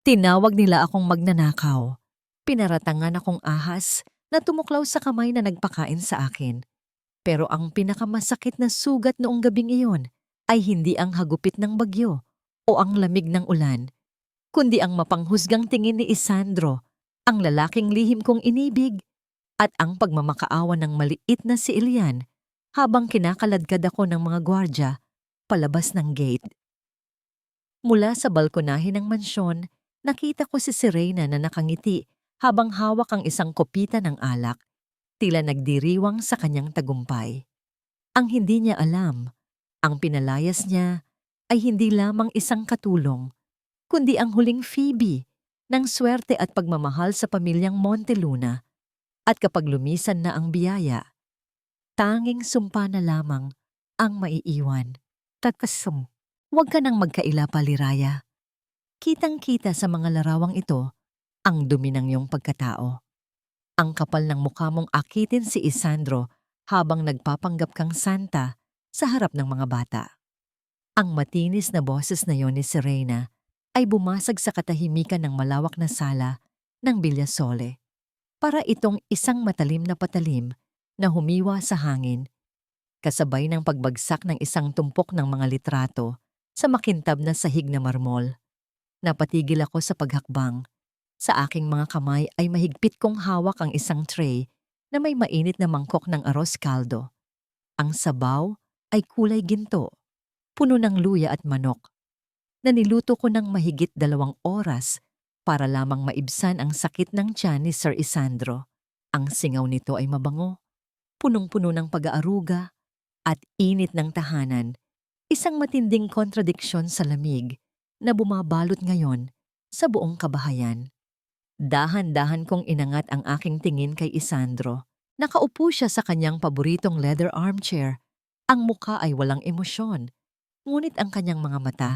Tinawag nila akong magnanakaw. Pinaratangan akong ahas na tumuklaw sa kamay na nagpakain sa akin. Pero ang pinakamasakit na sugat noong gabing iyon ay hindi ang hagupit ng bagyo o ang lamig ng ulan, kundi ang mapanghusgang tingin ni Isandro, ang lalaking lihim kong inibig, at ang pagmamakaawa ng maliit na si Ilian habang kinakaladkad ako ng mga gwardya palabas ng gate. Mula sa balkonahe ng mansyon, nakita ko si Serena na nakangiti habang hawak ang isang kopita ng alak, tila nagdiriwang sa kanyang tagumpay. Ang hindi niya alam, ang pinalayas niya ay hindi lamang isang katulong, kundi ang huling Phoebe ng swerte at pagmamahal sa pamilyang Monteluna. At kapag lumisan na ang biyaya, tanging sumpa na lamang ang maiiwan. Tatkasum, huwag ka nang magkaila pa, Liraya. Kitang-kita sa mga larawang ito ang dumi ng iyong pagkatao. Ang kapal ng mukha mong akitin si Isandro habang nagpapanggap kang santa sa harap ng mga bata. Ang matinis na boses na yon ni Serena ay bumasag sa katahimikan ng malawak na sala ng Villasole. Para itong isang matalim na patalim na humiwa sa hangin, kasabay ng pagbagsak ng isang tumpok ng mga litrato sa makintab na sahig na marmol. Napatigil ako sa paghakbang. Sa aking mga kamay ay mahigpit kong hawak ang isang tray na may mainit na mangkok ng arroz caldo. Ang sabaw ay kulay ginto, puno ng luya at manok, na niluto ko ng mahigit 2 oras para lamang maibsan ang sakit ng tiyan ni Sir Isandro. Ang singaw nito ay mabango, punong-puno ng pag-aaruga at init ng tahanan, isang matinding kontradiksyon sa lamig na bumabalot ngayon sa buong kabahayan. Dahan-dahan kong inangat ang aking tingin kay Isandro. Nakaupo siya sa kanyang paboritong leather armchair. Ang mukha ay walang emosyon, ngunit ang kanyang mga mata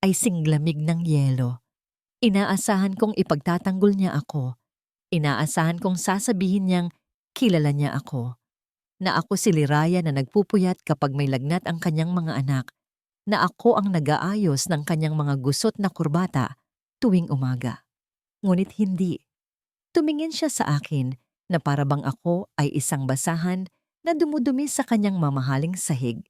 ay singlamig ng yelo. Inaasahan kong ipagtatanggol niya ako. Inaasahan kong sasabihin niyang kilala niya ako. Na ako si Liraya na nagpupuyat kapag may lagnat ang kanyang mga anak. Na ako ang nag-aayos ng kanyang mga gusot na kurbata tuwing umaga. Ngunit hindi. Tumingin siya sa akin na parabang ako ay isang basahan na dumudumi sa kanyang mamahaling sahig.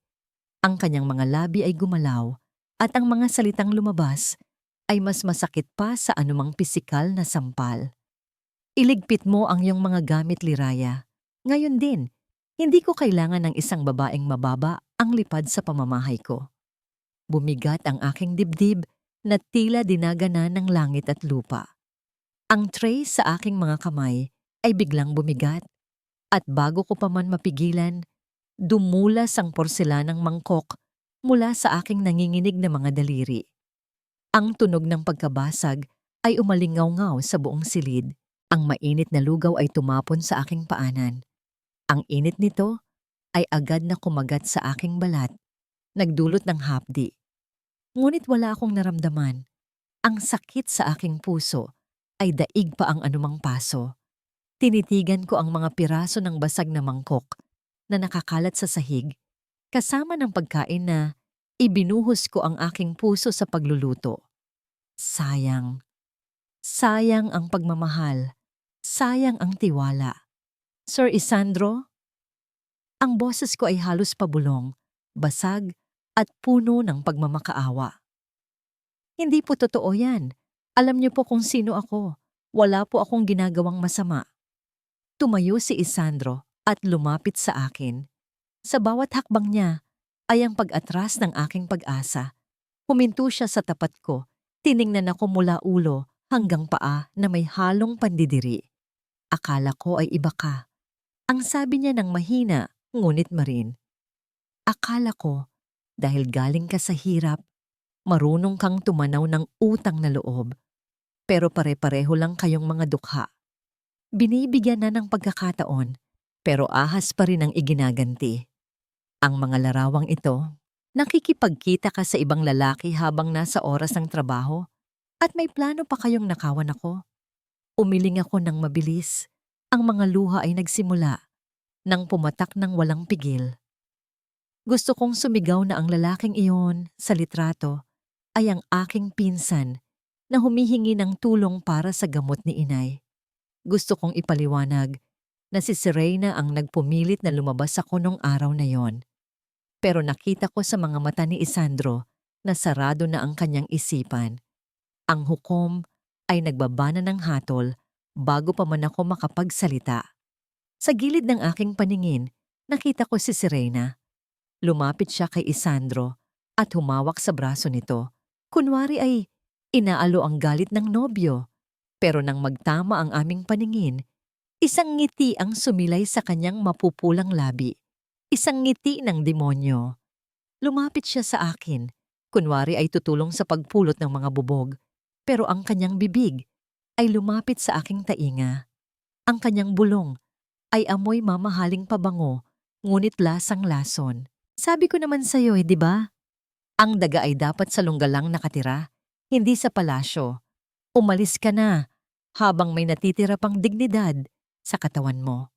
Ang kanyang mga labi ay gumalaw at ang mga salitang lumabas ay mas masakit pa sa anumang pisikal na sampal. Iligpit mo ang iyong mga gamit, Liraya. Ngayon din, hindi ko kailangan ng isang babaeng mababa ang lipad sa pamamahay ko. Bumigat ang aking dibdib na tila dinagana ng langit at lupa. Ang tray sa aking mga kamay ay biglang bumigat at bago ko pa man mapigilan, dumulas ang porselanang mangkok mula sa aking nanginginig na mga daliri. Ang tunog ng pagkabasag ay umalingaw-ngaw sa buong silid. Ang mainit na lugaw ay tumapon sa aking paanan. Ang init nito ay agad na kumagat sa aking balat, nagdulot ng hapdi. Ngunit wala akong naramdaman. Ang sakit sa aking puso ay daig pa ang anumang paso. Tinitigan ko ang mga piraso ng basag na mangkok na nakakalat sa sahig, kasama ng pagkain na ibinuhos ko ang aking puso sa pagluluto. Sayang. Sayang ang pagmamahal. Sayang ang tiwala. Sir Isandro? Ang boses ko ay halos pabulong, basag at puno ng pagmamakaawa. Hindi po totoo yan. Alam niyo po kung sino ako. Wala po akong ginagawang masama. Tumayo si Isandro at lumapit sa akin. Sa bawat hakbang niya ay ang pag-atras ng aking pag-asa. Huminto siya sa tapat ko. Tiningnan ako mula ulo hanggang paa na may halong pandidiri. Akala ko ay iba ka. Ang sabi niya ng mahina, ngunit marin. Akala ko, dahil galing ka sa hirap, marunong kang tumanaw ng utang na loob. Pero pare-pareho lang kayong mga dukha. Binibigyan na ng pagkakataon, pero ahas pa rin ang iginaganti. Ang mga larawang ito, nakikipagkita ka sa ibang lalaki habang nasa oras ng trabaho at may plano pa kayong nakawan ako. Umiling ako ng mabilis. Ang mga luha ay nagsimula nang pumatak ng walang pigil. Gusto kong sumigaw na ang lalaking iyon sa litrato ay ang aking pinsan na humihingi ng tulong para sa gamot ni inay. Gusto kong ipaliwanag na si Serena ang nagpumilit na lumabas ako nung araw na yon. Pero nakita ko sa mga mata ni Isandro na sarado na ang kanyang isipan. Ang hukom ay nagbabana ng hatol bago pa man ako makapagsalita. Sa gilid ng aking paningin, nakita ko si Serena. Lumapit siya kay Isandro at humawak sa braso nito. Kunwari ay inaalo ang galit ng nobyo. Pero nang magtama ang aming paningin, isang ngiti ang sumilay sa kanyang mapupulang labi. Isang ngiti ng demonyo. Lumapit siya sa akin. Kunwari ay tutulong sa pagpulot ng mga bubog. Pero ang kanyang bibig ay lumapit sa aking tainga. Ang kanyang bulong ay amoy mamahaling pabango, ngunit lasang lason. Sabi ko naman sa'yo di ba? Ang daga ay dapat sa lunggalang nakatira, hindi sa palasyo. Umalis ka na, habang may natitira pang dignidad sa katawan mo.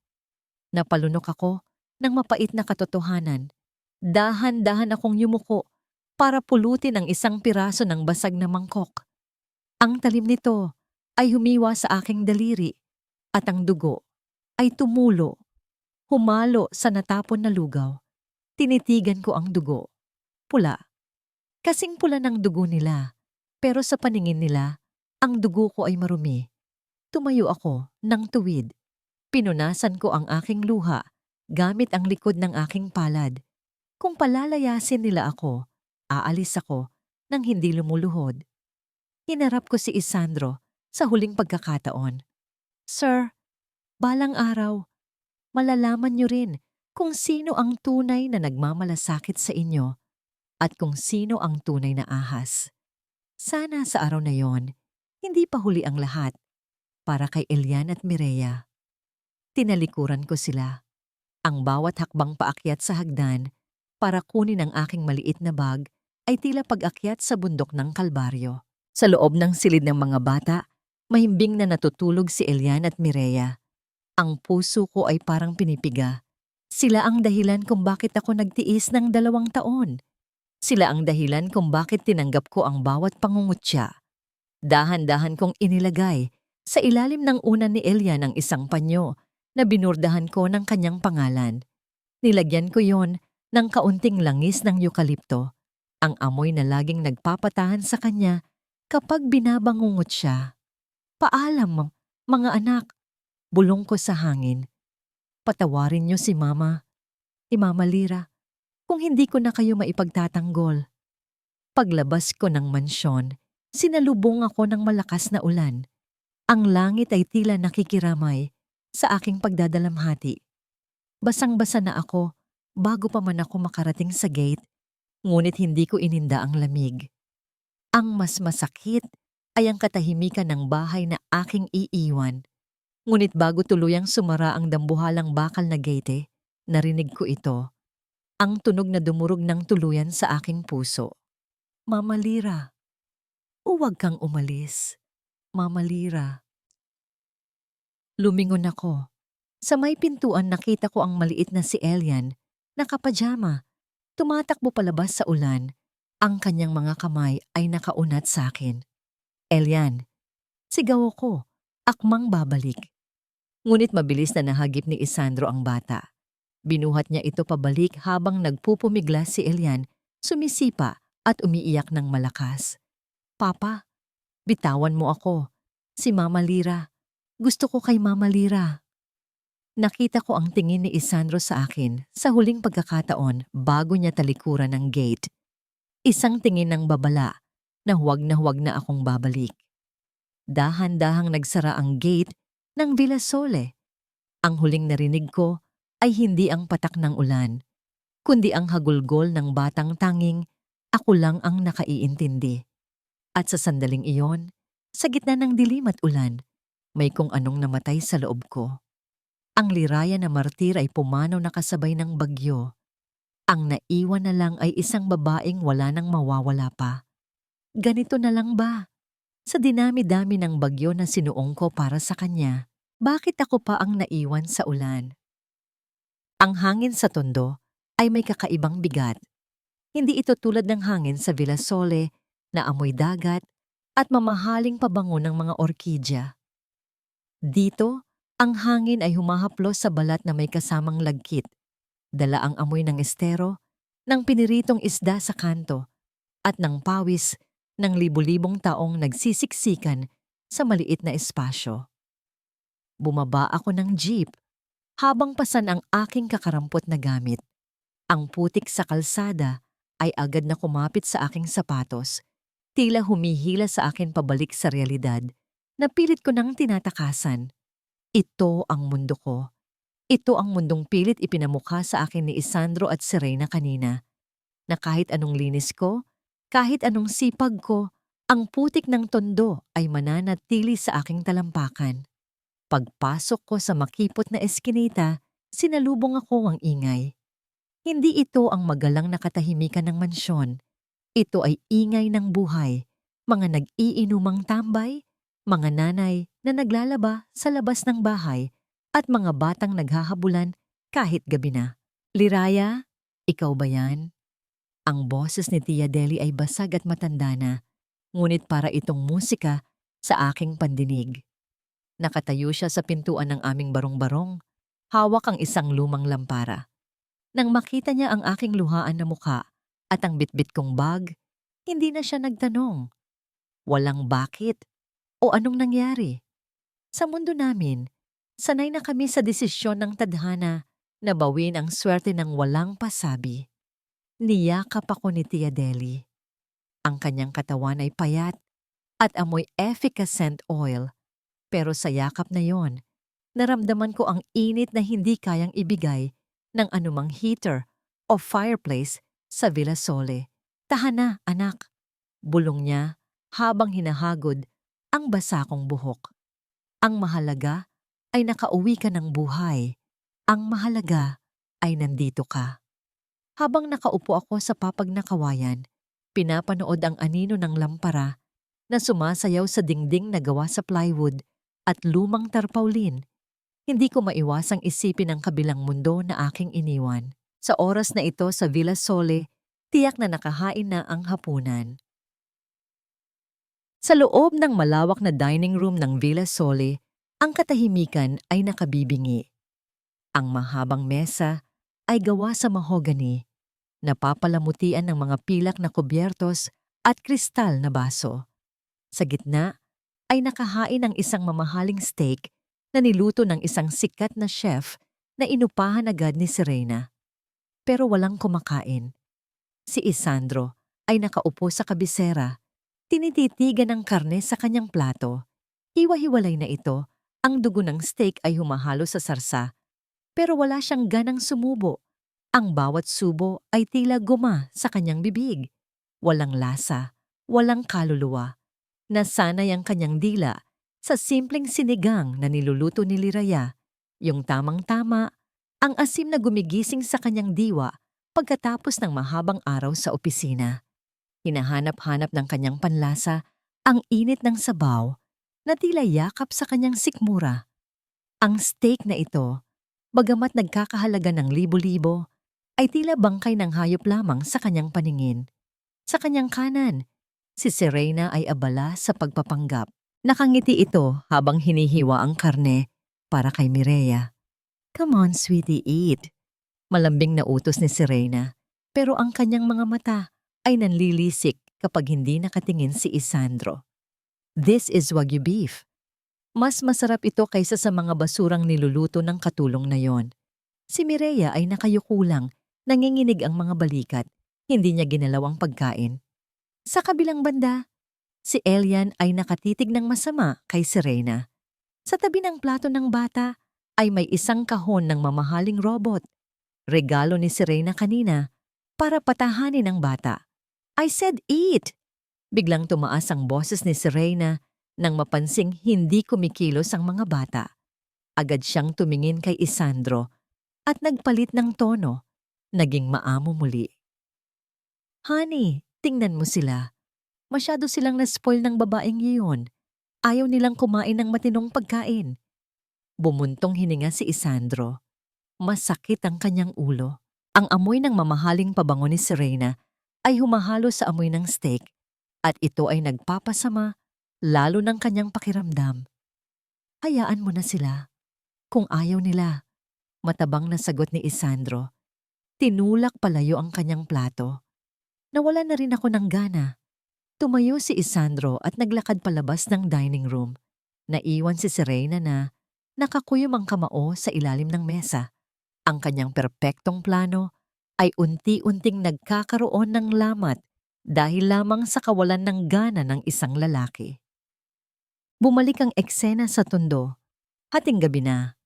Napalunok ako ng mapait na katotohanan. Dahan-dahan akong yumuko para pulutin ang isang piraso ng basag na mangkok. Ang talim nito ay humiwa sa aking daliri at ang dugo ay tumulo, humalo sa natapon na lugaw. Tinitigan ko ang dugo. Pula. Kasing pula ng dugo nila, pero sa paningin nila, ang dugo ko ay marumi. Tumayo ako ng tuwid. Pinunasan ko ang aking luha gamit ang likod ng aking palad. Kung palalayasin nila ako, aalis ako nang hindi lumuluhod. Hinarap ko si Isandro sa huling pagkakataon. Sir, balang araw, malalaman niyo rin kung sino ang tunay na nagmamalasakit sa inyo at kung sino ang tunay na ahas. Sana sa araw na yon, hindi pa huli ang lahat para kay Elian at Mireya. Tinalikuran ko sila. Ang bawat hakbang paakyat sa hagdan para kunin ang aking maliit na bag ay tila pag-akyat sa bundok ng Kalbaryo. Sa loob ng silid ng mga bata, mahimbing na natutulog si Elian at Mireya. Ang puso ko ay parang pinipiga. Sila ang dahilan kung bakit ako nagtiis ng 2 taon. Sila ang dahilan kung bakit tinanggap ko ang bawat pangungutya. Dahan-dahan kong inilagay sa ilalim ng unan ni Elian ang isang panyo na binurdahan ko ng kanyang pangalan. Nilagyan ko yon ng kaunting langis ng eukalipto, ang amoy na laging nagpapatahan sa kanya kapag binabangungot siya. Paalam, mga anak, bulong ko sa hangin. Patawarin niyo si Mama, si Mama Lira, kung hindi ko na kayo maipagtatanggol. Paglabas ko ng mansyon, sinalubong ako ng malakas na ulan. Ang langit ay tila nakikiramay sa aking pagdadalamhati. Basang-basa na ako bago pa man ako makarating sa gate, ngunit hindi ko ininda ang lamig. Ang mas masakit ay ang katahimikan ng bahay na aking iiwan. Ngunit bago tuluyang sumara ang dambuhalang bakal na gate, narinig ko ito. Ang tunog na dumurog ng tuluyan sa aking puso. Mama Lira, huwag kang umalis. Mama Lira. Lumingon ako. Sa may pintuan nakita ko ang maliit na si Elian, nakapajama. Tumatakbo palabas sa ulan. Ang kanyang mga kamay ay nakaunat sa akin. Elian, sigaw ako, akmang babalik. Ngunit mabilis na nahagip ni Isandro ang bata. Binuhat niya ito pabalik habang nagpupumiglas si Elian, sumisipa at umiiyak ng malakas. Papa, bitawan mo ako. Si Mama Lira. Gusto ko kay Mama Lira. Nakita ko ang tingin ni Isandro sa akin sa huling pagkakataon bago niya talikuran ang gate. Isang tingin ng babala na huwag na akong babalik. Dahan-dahang nagsara ang gate ng Villa Sole. Ang huling narinig ko ay hindi ang patak ng ulan, kundi ang hagulgol ng batang tanging ako lang ang nakaiintindi. At sa sandaling iyon, sa gitna ng dilim at ulan, may kung anong namatay sa loob ko. Ang liraya na martir ay pumanaw na kasabay ng bagyo. Ang naiwan na lang ay isang babaeng wala nang mawawala pa. Ganito na lang ba? Sa dinami-dami ng bagyo na sinuong ko para sa kanya, bakit ako pa ang naiwan sa ulan? Ang hangin sa tondo ay may kakaibang bigat. Hindi ito tulad ng hangin sa Villa Sole na amoy dagat at mamahaling pabango ng mga orkidya. Dito, ang hangin ay humahaplos sa balat na may kasamang lagkit, dala ang amoy ng estero, ng piniritong isda sa kanto, at ng pawis ng libu-libong taong nagsisiksikan sa maliit na espasyo. Bumaba ako ng jeep habang pasan ang aking kakarampot na gamit. Ang putik sa kalsada ay agad na kumapit sa aking sapatos, tila humihila sa akin pabalik sa realidad na pilit ko nang tinatakasan. Ito ang mundo ko. Ito ang mundong pilit ipinamukha sa akin ni Isandro at Serena kanina, na kahit anong linis ko, kahit anong sipag ko, ang putik ng tondo ay mananatili sa aking talampakan. Pagpasok ko sa makipot na eskinita, sinalubong ako ang ingay. Hindi ito ang magalang na katahimikan ng mansyon. Ito ay ingay ng buhay, mga nag-iinumang tambay, mga nanay na naglalaba sa labas ng bahay at mga batang naghahabulan kahit gabi na. Liraya, ikaw ba yan? Ang boses ni Tia Deli ay basag at matanda na, ngunit para itong musika sa aking pandinig. Nakatayo siya sa pintuan ng aming barong-barong, hawak ang isang lumang lampara. Nang makita niya ang aking luhaan na mukha at ang bitbit kong bag, hindi na siya nagtanong. Walang bakit o anong nangyari. Sa mundo namin, sanay na kami sa desisyon ng tadhana na bawin ang swerte ng walang pasabi. Niyakap ako ni Tia Deli. Ang kanyang katawan ay payat at amoy efficacent oil. Pero sa yakap na yon, naramdaman ko ang init na hindi kayang ibigay ng anumang heater o fireplace sa Villa Sole. Tahan na, anak. Bulong niya habang hinahagod ang basa kong buhok. Ang mahalaga ay nakauwi ka ng buhay. Ang mahalaga ay nandito ka. Habang nakaupo ako sa papag na kawayan, pinapanood ang anino ng lampara na sumasayaw sa dingding na gawa sa plywood at lumang tarpaulin. Hindi ko maiwasang isipin ang kabilang mundo na aking iniwan. Sa oras na ito sa Villa Sole, tiyak na nakahain na ang hapunan. Sa loob ng malawak na dining room ng Villa Sole, ang katahimikan ay nakabibingi. Ang mahabang mesa ay gawa sa mahogany, napapalamutian ng mga pilak na kubyertos at kristal na baso. Sa gitna ay nakahain ang isang mamahaling steak na niluto ng isang sikat na chef na inupahan agad ni Serena. Pero walang kumakain. Si Isandro ay nakaupo sa kabisera, tinititigan ng karne sa kanyang plato. Hiwa-hiwalay na ito, ang dugo ng steak ay humahalo sa sarsa, pero wala siyang ganang sumubo. Ang bawat subo ay tila guma sa kanyang bibig. Walang lasa, walang kaluluwa. Nasanay ang kanyang dila sa simpleng sinigang na niluluto ni Liraya, yung tamang-tama, ang asim na gumigising sa kanyang diwa pagkatapos ng mahabang araw sa opisina. Hinahanap-hanap ng kanyang panlasa ang init ng sabaw na tila yakap sa kanyang sikmura. Ang steak na ito, bagamat nagkakahalaga ng libo-libo, ay tila bangkay ng hayop lamang sa kanyang paningin. Sa kanyang kanan, si Serena ay abala sa pagpapanggap. Nakangiti ito habang hinihiwa ang karne para kay Mireya. Come on, sweetie, eat. Malambing na utos ni Serena, pero ang kanyang mga mata ay nanlilisik kapag hindi nakatingin si Isandro. This is Wagyu beef. Mas masarap ito kaysa sa mga basurang niluluto ng katulong na yon. Si Mireya ay nakayuko lang, nanginginig ang mga balikat, hindi niya ginalaw ang pagkain. Sa kabilang banda, si Elian ay nakatitig ng masama kay Serena. Sa tabi ng plato ng bata ay may isang kahon ng mamahaling robot. Regalo ni Serena kanina para patahanin ang bata. I said eat! Biglang tumaas ang boses ni Serena nang mapansing hindi kumikilos ang mga bata. Agad siyang tumingin kay Isandro at nagpalit ng tono. Naging maamo muli. Honey, tingnan mo sila. Masyado silang na-spoil ng babaeng iyon. Ayaw nilang kumain ng matinong pagkain. Bumuntong hininga si Isandro. Masakit ang kanyang ulo. Ang amoy ng mamahaling pabango ni Serena ay humahalo sa amoy ng steak at ito ay nagpapasama lalo ng kanyang pakiramdam. Hayaan mo na sila. Kung ayaw nila, matabang na sagot ni Isandro. Tinulak palayo ang kanyang plato. Nawala na rin ako ng gana. Tumayo si Isandro at naglakad palabas ng dining room. Naiwan si Serena na nakakuyom ang kamao sa ilalim ng mesa. Ang kanyang perpektong plano ay unti-unting nagkakaroon ng lamat dahil lamang sa kawalan ng gana ng isang lalaki. Bumalik ang eksena sa tondo. Hating gabi na.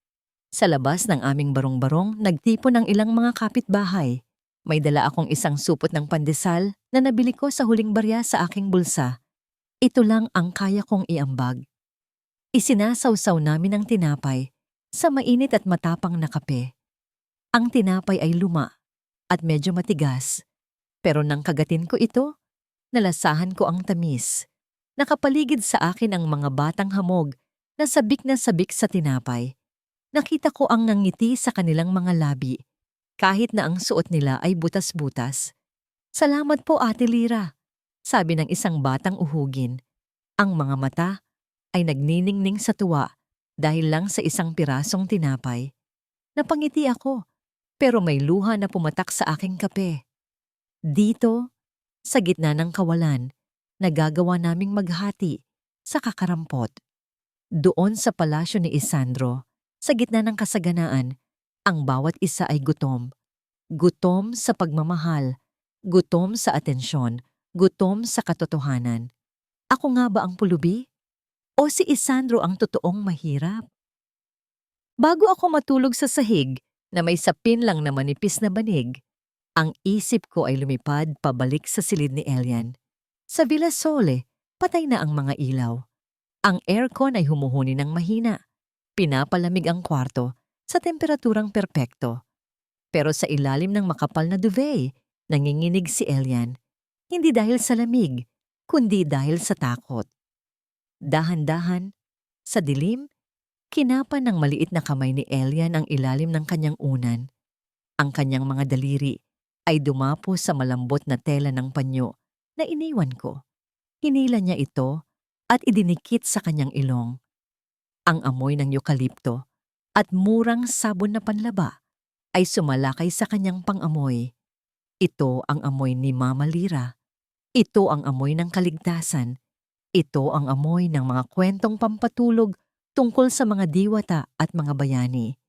Sa labas ng aming barong-barong, nagtipon ang ilang mga kapitbahay. May dala akong isang supot ng pandesal na nabili ko sa huling barya sa aking bulsa. Ito lang ang kaya kong iambag. Isinasawsaw namin ang tinapay sa mainit at matapang na kape. Ang tinapay ay luma at medyo matigas. Pero nang kagatin ko ito, nalasahan ko ang tamis. Nakapaligid sa akin ang mga batang hamog na sabik sa tinapay. Nakita ko ang ngangiti sa kanilang mga labi, kahit na ang suot nila ay butas-butas. "Salamat po, Ate Lira," sabi ng isang batang uhugin. Ang mga mata ay nagniningning sa tuwa dahil lang sa isang pirasong tinapay. Napangiti ako, pero may luha na pumatak sa aking kape. Dito, sa gitna ng kawalan, nagagawa naming maghati sa kakarampot. Doon sa palasyo ni Isandro, sa gitna ng kasaganaan, ang bawat isa ay gutom. Gutom sa pagmamahal, gutom sa atensyon, gutom sa katotohanan. Ako nga ba ang pulubi? O si Isandro ang totoong mahirap? Bago ako matulog sa sahig na may sapin lang na manipis na banig, ang isip ko ay lumipad pabalik sa silid ni Elian. Sa Villa Sole, patay na ang mga ilaw. Ang aircon ay humuhuni ng mahina. Pinapalamig ang kwarto sa temperaturang perpekto. Pero sa ilalim ng makapal na duvet, nanginginig si Elian. Hindi dahil sa lamig, kundi dahil sa takot. Dahan-dahan, sa dilim, kinapan ng maliit na kamay ni Elian ang ilalim ng kanyang unan. Ang kanyang mga daliri ay dumapo sa malambot na tela ng panyo na iniwan ko. Hinila niya ito at idinikit sa kanyang ilong. Ang amoy ng eukalipto at murang sabon na panlaba ay sumalakay sa kanyang pangamoy. Ito ang amoy ni Mama Lira. Ito ang amoy ng kaligtasan. Ito ang amoy ng mga kwentong pampatulog tungkol sa mga diwata at mga bayani.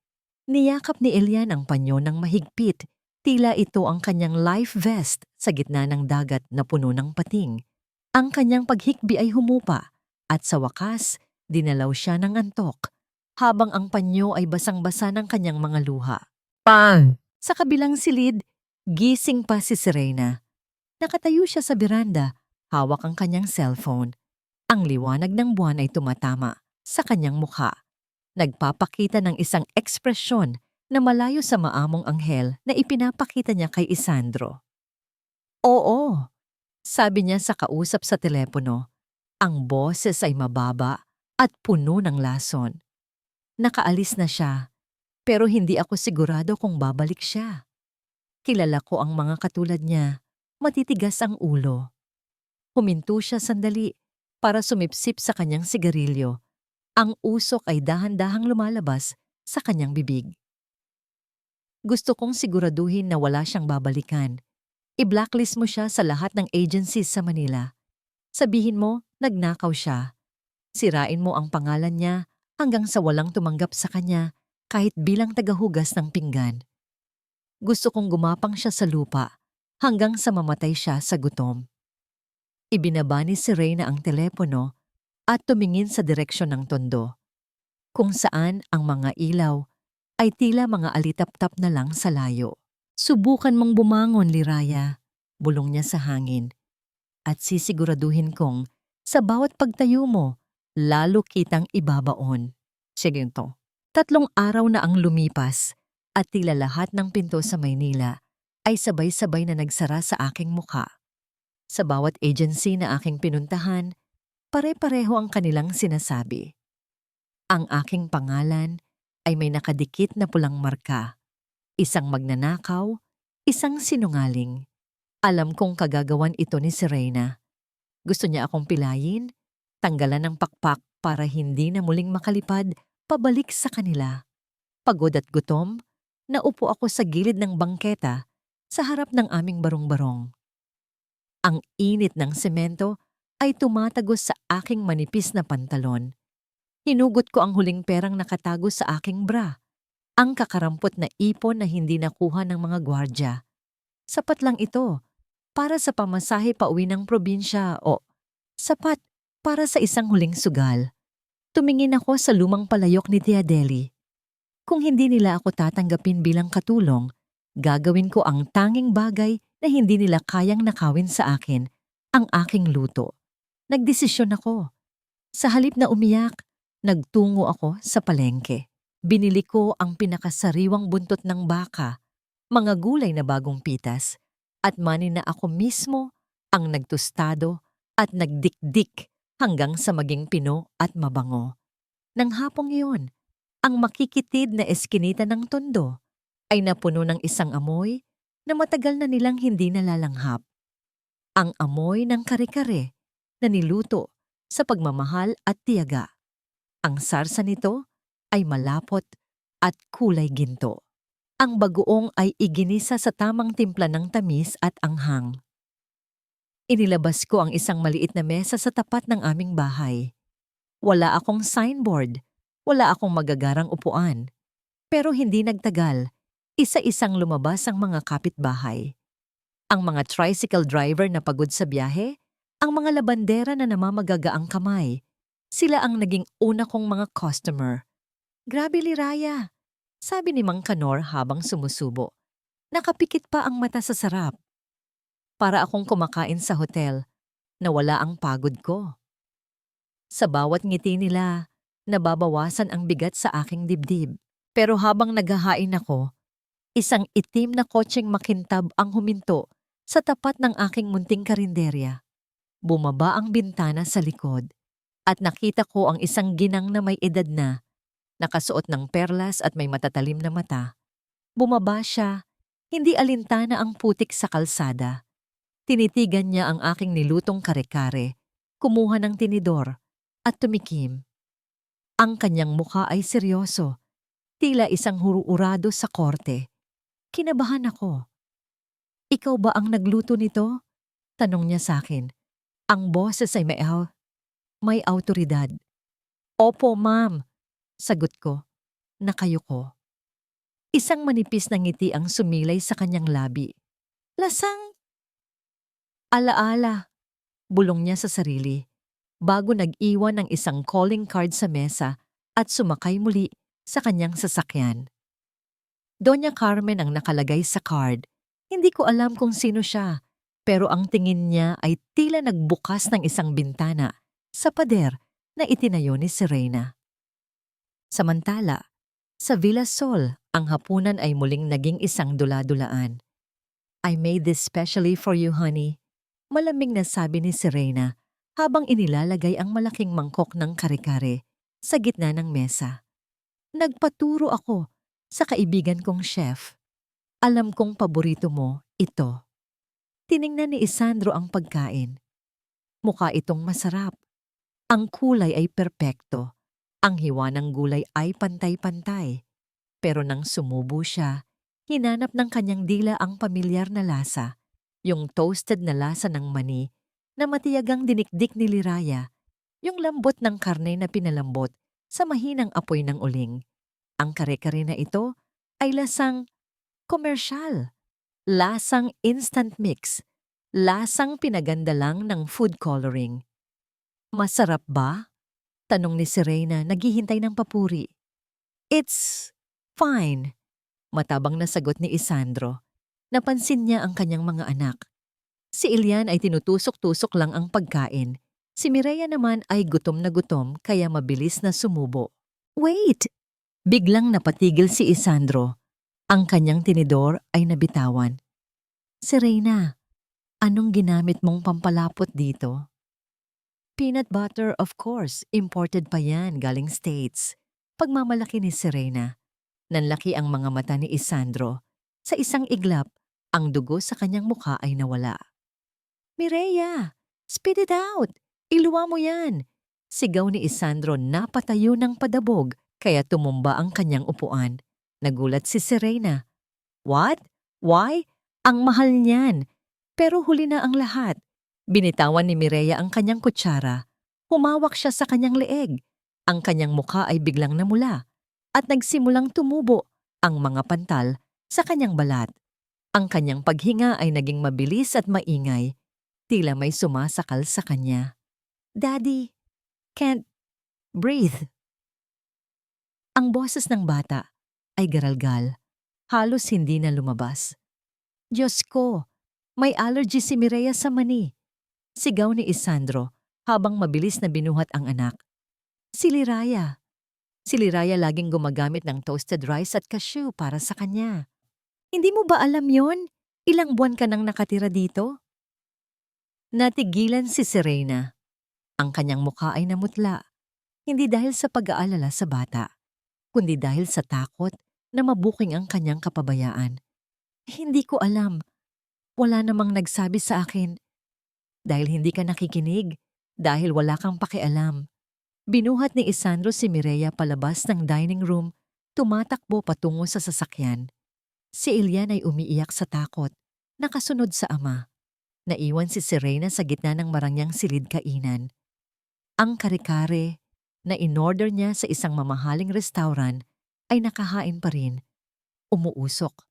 Niyakap ni Elian ang panyo ng mahigpit, tila ito ang kanyang life vest sa gitna ng dagat na puno ng pating. Ang kanyang paghikbi ay humupa at sa wakas, dinalaw siya ng antok, habang ang panyo ay basang-basa ng kanyang mga luha. Pang! Sa kabilang silid, gising pa si Serena. Nakatayo siya sa beranda, hawak ang kanyang cellphone. Ang liwanag ng buwan ay tumatama sa kanyang mukha. Nagpapakita ng isang ekspresyon na malayo sa maamong anghel na ipinapakita niya kay Isandro. "Oo," sabi niya sa kausap sa telepono. Ang boses ay mababa at puno ng lason. Nakaalis na siya, pero hindi ako sigurado kung babalik siya. Kilala ko ang mga katulad niya, matitigas ang ulo. Huminto siya sandali para sumipsip sa kanyang sigarilyo. Ang usok ay dahan-dahang lumalabas sa kanyang bibig. Gusto kong siguraduhin na wala siyang babalikan. I-blacklist mo siya sa lahat ng agencies sa Manila. Sabihin mo, nagnakaw siya. Sirain mo ang pangalan niya hanggang sa walang tumanggap sa kanya kahit bilang tagahugas ng pinggan. Gusto kong gumapang siya sa lupa hanggang sa mamatay siya sa gutom. Ibinaba ni Serena ang telepono at tumingin sa direksyon ng tondo, kung saan ang mga ilaw ay tila mga alitap-tap na lang sa layo. "Subukan mong bumangon, Liraya," bulong niya sa hangin. "At sisiguraduhin kong sa bawat pagtayo mo, lalo kitang ibabaon." Sige to. 3 araw na ang lumipas at tila lahat ng pinto sa Maynila ay sabay-sabay na nagsara sa aking mukha. Sa bawat agency na aking pinuntahan, pare-pareho ang kanilang sinasabi. Ang aking pangalan ay may nakadikit na pulang marka. Isang magnanakaw, isang sinungaling. Alam kong kagagawan ito ni Serena. Gusto niya akong pilayin, Tanggalan ng pakpak para hindi na muling makalipad pabalik sa kanila. Pagod at gutom, naupo ako sa gilid ng bangketa sa harap ng aming barong-barong. Ang init ng semento ay tumatagos sa aking manipis na pantalon. Hinugot ko ang huling perang nakatago sa aking bra, ang kakarampot na ipon na hindi nakuha ng mga gwardya. Sapat lang ito para sa pamasahe pauwi ng probinsya o sapat para sa isang huling sugal. Tumingin ako sa lumang palayok ni Tia Deli. Kung hindi nila ako tatanggapin bilang katulong, gagawin ko ang tanging bagay na hindi nila kayang nakawin sa akin, ang aking luto. Nagdesisyon ako. Sa halip na umiyak, nagtungo ako sa palengke. Binili ko ang pinakasariwang buntot ng baka, mga gulay na bagong pitas, at mani na ako mismo ang nagtostado at nagdikdik hanggang sa maging pino at mabango. Nang hapong iyon, ang makikitid na eskinita ng tondo ay napuno ng isang amoy na matagal na nilang hindi nalalanghap. Ang amoy ng kare-kare na niluto sa pagmamahal at tiyaga. Ang sarsa nito ay malapot at kulay ginto. Ang bagoong ay iginisa sa tamang timpla ng tamis at anghang. Inilabas ko ang isang maliit na mesa sa tapat ng aming bahay. Wala akong signboard, wala akong magagarang upuan. Pero hindi nagtagal, isa-isang lumabas ang mga kapitbahay. Ang mga tricycle driver na pagod sa biyahe, ang mga labandera na namamagagaang kamay. Sila ang naging una kong mga customer. Grabe Liraya, sabi ni Mang Kanor habang sumusubo. Nakapikit pa ang mata sa sarap. Para akong kumakain sa hotel, na wala ang pagod ko. Sa bawat ngiti nila, nababawasan ang bigat sa aking dibdib. Pero habang naghahain ako, isang itim na kotseng makintab ang huminto sa tapat ng aking munting karinderya. Bumaba ang bintana sa likod at nakita ko ang isang ginang na may edad na, nakasuot ng perlas at may matatalim na mata. Bumaba siya, hindi alintana ang putik sa kalsada. Tinitigan niya ang aking nilutong kare-kare, kumuha ng tinidor at tumikim. Ang kanyang mukha ay seryoso, tila isang huruurado sa korte. Kinabahan ako. Ikaw ba ang nagluto nito? Tanong niya sa akin. Ang boses ay may autoridad. Opo, ma'am. Sagot ko. Nakayuko. Isang manipis na ngiti ang sumilay sa kanyang labi. Lasang alaala, bulong niya sa sarili, bago nag-iwan ng isang calling card sa mesa at sumakay muli sa kanyang sasakyan. Doña Carmen ang nakalagay sa card. Hindi ko alam kung sino siya, pero ang tingin niya ay tila nagbukas ng isang bintana sa pader na itinayo ni Serena. Samantala, sa Villa Sol, ang hapunan ay muling naging isang dula-dulaan. I made this specially for you, honey. Malamig na sabi ni Serena habang inilalagay ang malaking mangkok ng kare-kare sa gitna ng mesa. Nagpaturo ako sa kaibigan kong chef. Alam kong paborito mo ito. Tiningnan ni Isandro ang pagkain. Mukha itong masarap. Ang kulay ay perpekto. Ang hiwa ng gulay ay pantay-pantay. Pero nang sumubo siya, hinanap ng kanyang dila ang pamilyar na lasa, yung toasted na lasa ng mani na matiyagang dinikdik ni Liraya, yung lambot ng karne na pinalambot sa mahinang apoy ng uling. Ang kare-kare na ito ay lasang komersyal, lasang instant mix, lasang pinaganda lang ng food coloring. Masarap ba? Tanong ni Serena naghihintay ng papuri. It's fine, matabang na sagot ni Isandro. Napansin niya ang kanyang mga anak. Si Ilian ay tinutusok-tusok lang ang pagkain. Si Mireya naman ay gutom na gutom kaya mabilis na sumubo. Wait! Biglang napatigil si Isandro. Ang kanyang tinidor ay nabitawan. Serena, anong ginamit mong pampalapot dito? Peanut butter, of course. Imported pa yan, galing States. Pagmamalaki ni Serena. Nanlaki ang mga mata ni Isandro. Sa isang iglap, ang dugo sa kanyang mukha ay nawala. Mireya, spit it out! Iluwa mo yan! Sigaw ni Isandro napatayo ng padabog kaya tumumba ang kanyang upuan. Nagulat si Serena. What? Why? Ang mahal niyan. Pero huli na ang lahat. Binitawan ni Mireya ang kanyang kutsara. Humawak siya sa kanyang leeg. Ang kanyang mukha ay biglang namula at nagsimulang tumubo ang mga pantal sa kanyang balat. Ang kanyang paghinga ay naging mabilis at maingay. Tila may sumasakal sa kanya. Daddy, can't breathe. Ang boses ng bata ay garalgal. Halos hindi na lumabas. Diyos ko, may allergy si Mireya sa mani. Sigaw ni Isandro habang mabilis na binuhat ang anak. Si Liraya. Si Liraya laging gumagamit ng toasted rice at cashew para sa kanya. Hindi mo ba alam yon? Ilang buwan ka nang nakatira dito? Natigilan si Serena. Ang kanyang mukha ay namutla. Hindi dahil sa pag-aalala sa bata, kundi dahil sa takot na mabuking ang kanyang kapabayaan. Hindi ko alam. Wala namang nagsabi sa akin. Dahil hindi ka nakikinig, dahil wala kang pakialam. Binuhat ni Isandro si Mireya palabas ng dining room, tumatakbo patungo sa sasakyan. Si Ilian ay umiiyak sa takot, nakasunod sa ama. Naiwan si Serena sa gitna ng marangyang silid kainan. Ang kare-kare na inorder niya sa isang mamahaling restaurant ay nakahain pa rin. Umuusok.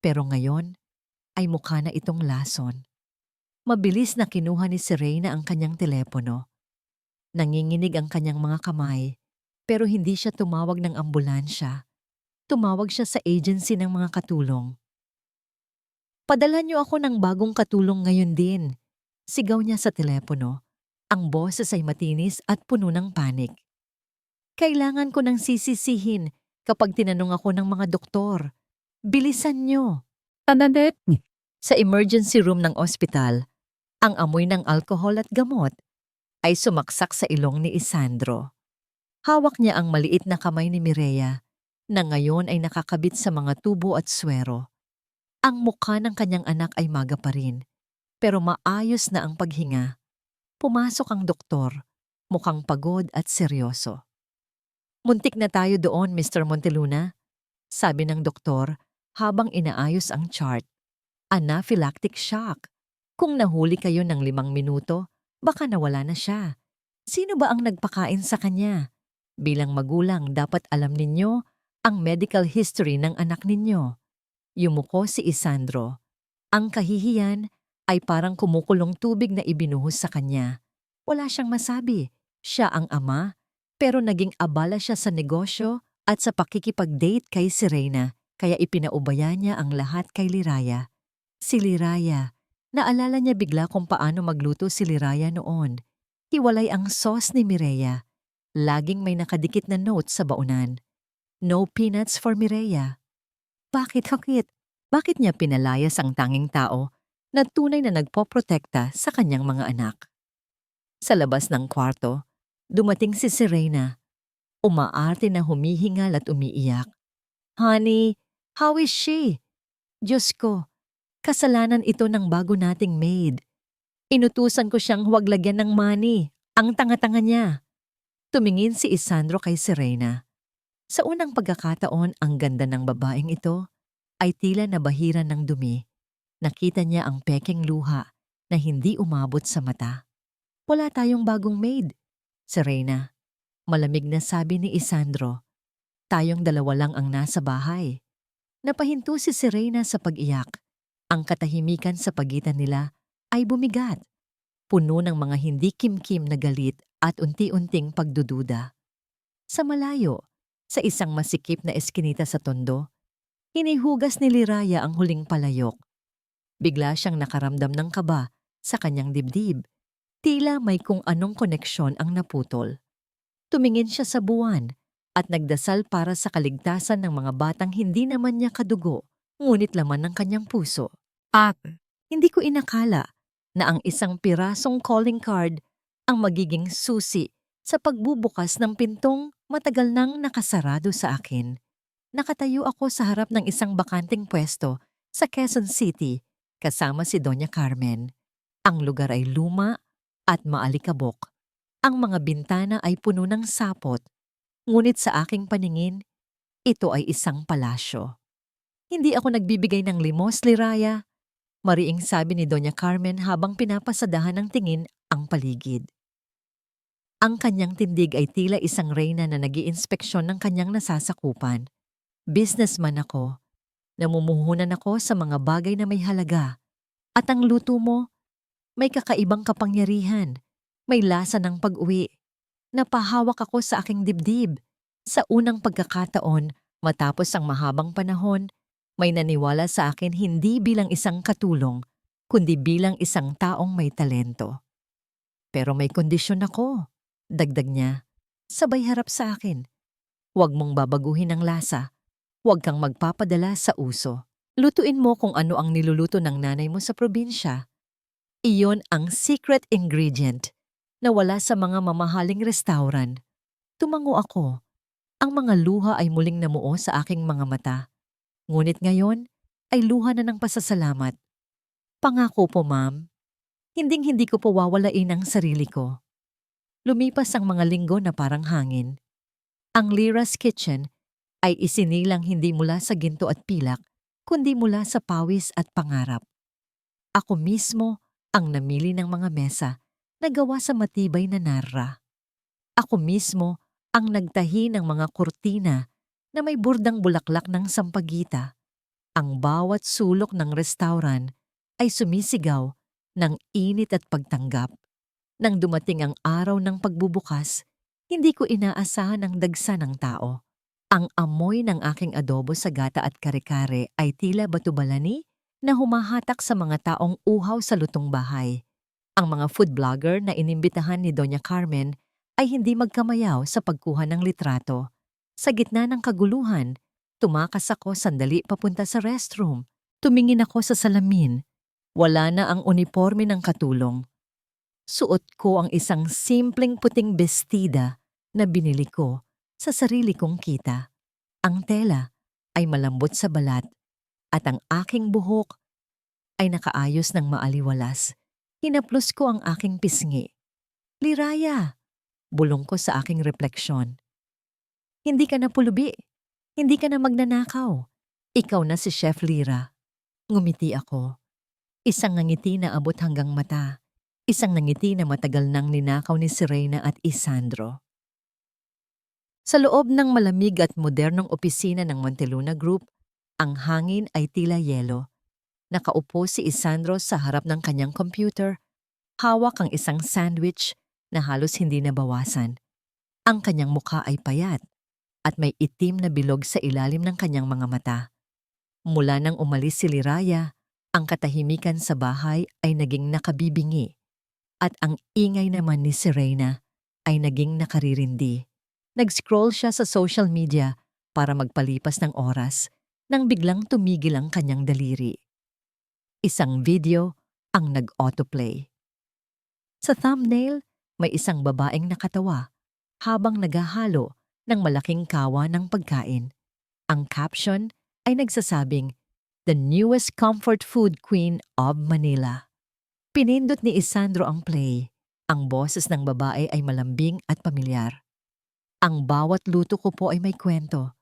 Pero ngayon ay mukha na itong lason. Mabilis na kinuha ni Serena ang kanyang telepono. Nanginginig ang kanyang mga kamay, pero hindi siya tumawag ng ambulansya. Tumawag siya sa agency ng mga katulong. Padala niyo ako ng bagong katulong ngayon din. Sigaw niya sa telepono. Ang boses ay matinis at puno ng panik. Kailangan ko ng sisisihin kapag tinanong ako ng mga doktor. Bilisan niyo. Tanadet. Sa emergency room ng ospital, ang amoy ng alkohol at gamot ay sumaksak sa ilong ni Isandro. Hawak niya ang maliit na kamay ni Mireya na ngayon ay nakakabit sa mga tubo at swero. Ang mukha ng kanyang anak ay maga pa rin, pero maayos na ang paghinga. Pumasok ang doktor, mukhang pagod at seryoso. Muntik na tayo doon, Mr. Monteluna, sabi ng doktor habang inaayos ang chart. Anaphylactic shock. Kung nahuli kayo ng 5 minuto, baka nawala na siya. Sino ba ang nagpakain sa kanya? Bilang magulang, dapat alam ninyo ang medical history ng anak ninyo. Yumuko si Isandro. Ang kahihiyan ay parang kumukulong tubig na ibinuhos sa kanya. Wala siyang masabi. Siya ang ama, pero naging abala siya sa negosyo at sa pakikipag-date kay Serena, kaya ipinaubaya niya ang lahat kay Liraya. Si Liraya, naalala niya bigla kung paano magluto si Liraya noon. Hiwalay ang sauce ni Mireya. Laging may nakadikit na note sa baunan. No peanuts for Mireya. Bakit? Bakit niya pinalayas ang tanging tao na tunay na nagpoprotekta sa kanyang mga anak? Sa labas ng kwarto, dumating si Serena. Umaarte na humihingal at umiiyak. Honey, how is she? Diyos ko, kasalanan ito ng bago nating maid. Inutusan ko siyang huwag lagyan ng money. Ang tanga-tanga niya. Tumingin si Isandro kay Serena. Sa unang pagkakataon, ang ganda ng babaeng ito ay tila nabahiran ng dumi. Nakita niya ang peking luha na hindi umabot sa mata. Wala tayong bagong maid, Serena. Malamig na sabi ni Isandro. Tayong dalawa lang ang nasa bahay. Napahinto si Serena sa pag-iyak. Ang katahimikan sa pagitan nila ay bumigat. Puno ng mga hindi kimkim na galit at unti-unting pagdududa. Sa malayo, sa isang masikip na eskinita sa tondo, hinihugas ni Liraya ang huling palayok. Bigla siyang nakaramdam ng kaba sa kanyang dibdib. Tila may kung anong koneksyon ang naputol. Tumingin siya sa buwan at nagdasal para sa kaligtasan ng mga batang hindi naman niya kadugo, ngunit laman ng kanyang puso. Hindi ko inakala na ang isang pirasong calling card ang magiging susi sa pagbubukas ng pintong matagal nang nakasarado sa akin. Nakatayo ako sa harap ng isang bakanting pwesto sa Quezon City kasama si Doña Carmen. Ang lugar ay luma at maalikabok. Ang mga bintana ay puno ng sapot, ngunit sa aking paningin, ito ay isang palasyo. Hindi ako nagbibigay ng limos, Liraya, mariing sabi ni Doña Carmen habang pinapasadahan ng tingin ang paligid. Ang kanyang tindig ay tila isang reyna na nag-iinspeksyon ng kanyang nasasakupan. Businessman ako. Namumuhunan ako sa mga bagay na may halaga. At ang luto mo, may kakaibang kapangyarihan. May lasa ng pag-uwi. Napahawak ako sa aking dibdib. Sa unang pagkakataon, matapos ang mahabang panahon, may naniwala sa akin hindi bilang isang katulong, kundi bilang isang taong may talento. Pero may kondisyon ako, dagdag niya, sabay harap sa akin. Huwag mong babaguhin ang lasa. Huwag kang magpapadala sa uso. Lutuin mo kung ano ang niluluto ng nanay mo sa probinsya. Iyon ang secret ingredient na wala sa mga mamahaling restaurant. Tumango ako. Ang mga luha ay muling namuo sa aking mga mata. Ngunit ngayon ay luha na ng pasasalamat. Pangako po, ma'am. Hinding-hindi ko po wawalain ang sarili ko. Lumipas ang mga linggo na parang hangin. Ang Lira's Kitchen ay isinilang hindi mula sa ginto at pilak, kundi mula sa pawis at pangarap. Ako mismo ang namili ng mga mesa na gawa sa matibay na narra. Ako mismo ang nagtahi ng mga kurtina na may burdang bulaklak ng sampagita. Ang bawat sulok ng restaurant ay sumisigaw ng init at pagtanggap. Nang dumating ang araw ng pagbubukas, hindi ko inaasahan ang dagsa ng tao. Ang amoy ng aking adobo sa gata at kare-kare ay tila batubalani na humahatak sa mga taong uhaw sa lutong bahay. Ang mga food blogger na inimbitahan ni Doña Carmen ay hindi magkamayaw sa pagkuha ng litrato. Sa gitna ng kaguluhan, tumakas ako sandali papunta sa restroom. Tumingin ako sa salamin. Wala na ang uniforme ng katulong. Suot ko ang isang simpleng puting bestida na binili ko sa sarili kong kita. Ang tela ay malambot sa balat at ang aking buhok ay nakaayos ng maaliwalas. Hinaplos ko ang aking pisngi. Liraya, bulong ko sa aking refleksyon. Hindi ka na pulubi. Hindi ka na magnanakaw. Ikaw na si Chef Lira. Ngumiti ako. Isang ngiti na abot hanggang mata. Isang ngiti na matagal nang ninakaw ni Serena at Isandro. Sa loob ng malamig at modernong opisina ng Monteluna Group, ang hangin ay tila yelo. Nakaupo si Isandro sa harap ng kanyang computer, hawak ang isang sandwich na halos hindi nabawasan. Ang kanyang mukha ay payat at may itim na bilog sa ilalim ng kanyang mga mata. Mula nang umalis si Liraya, ang katahimikan sa bahay ay naging nakabibingi at ang ingay naman ni Serena ay naging nakaririndi. Nag-scroll siya sa social media para magpalipas ng oras nang biglang tumigil ang kanyang daliri. Isang video ang nag-autoplay. Sa thumbnail, may isang babaeng nakatawa habang naghahalo ng malaking kawa ng pagkain. Ang caption ay nagsasabing, "The newest comfort food queen of Manila." Pinindot ni Isandro ang play. Ang boses ng babae ay malambing at pamilyar. Ang bawat luto ko po ay may kwento,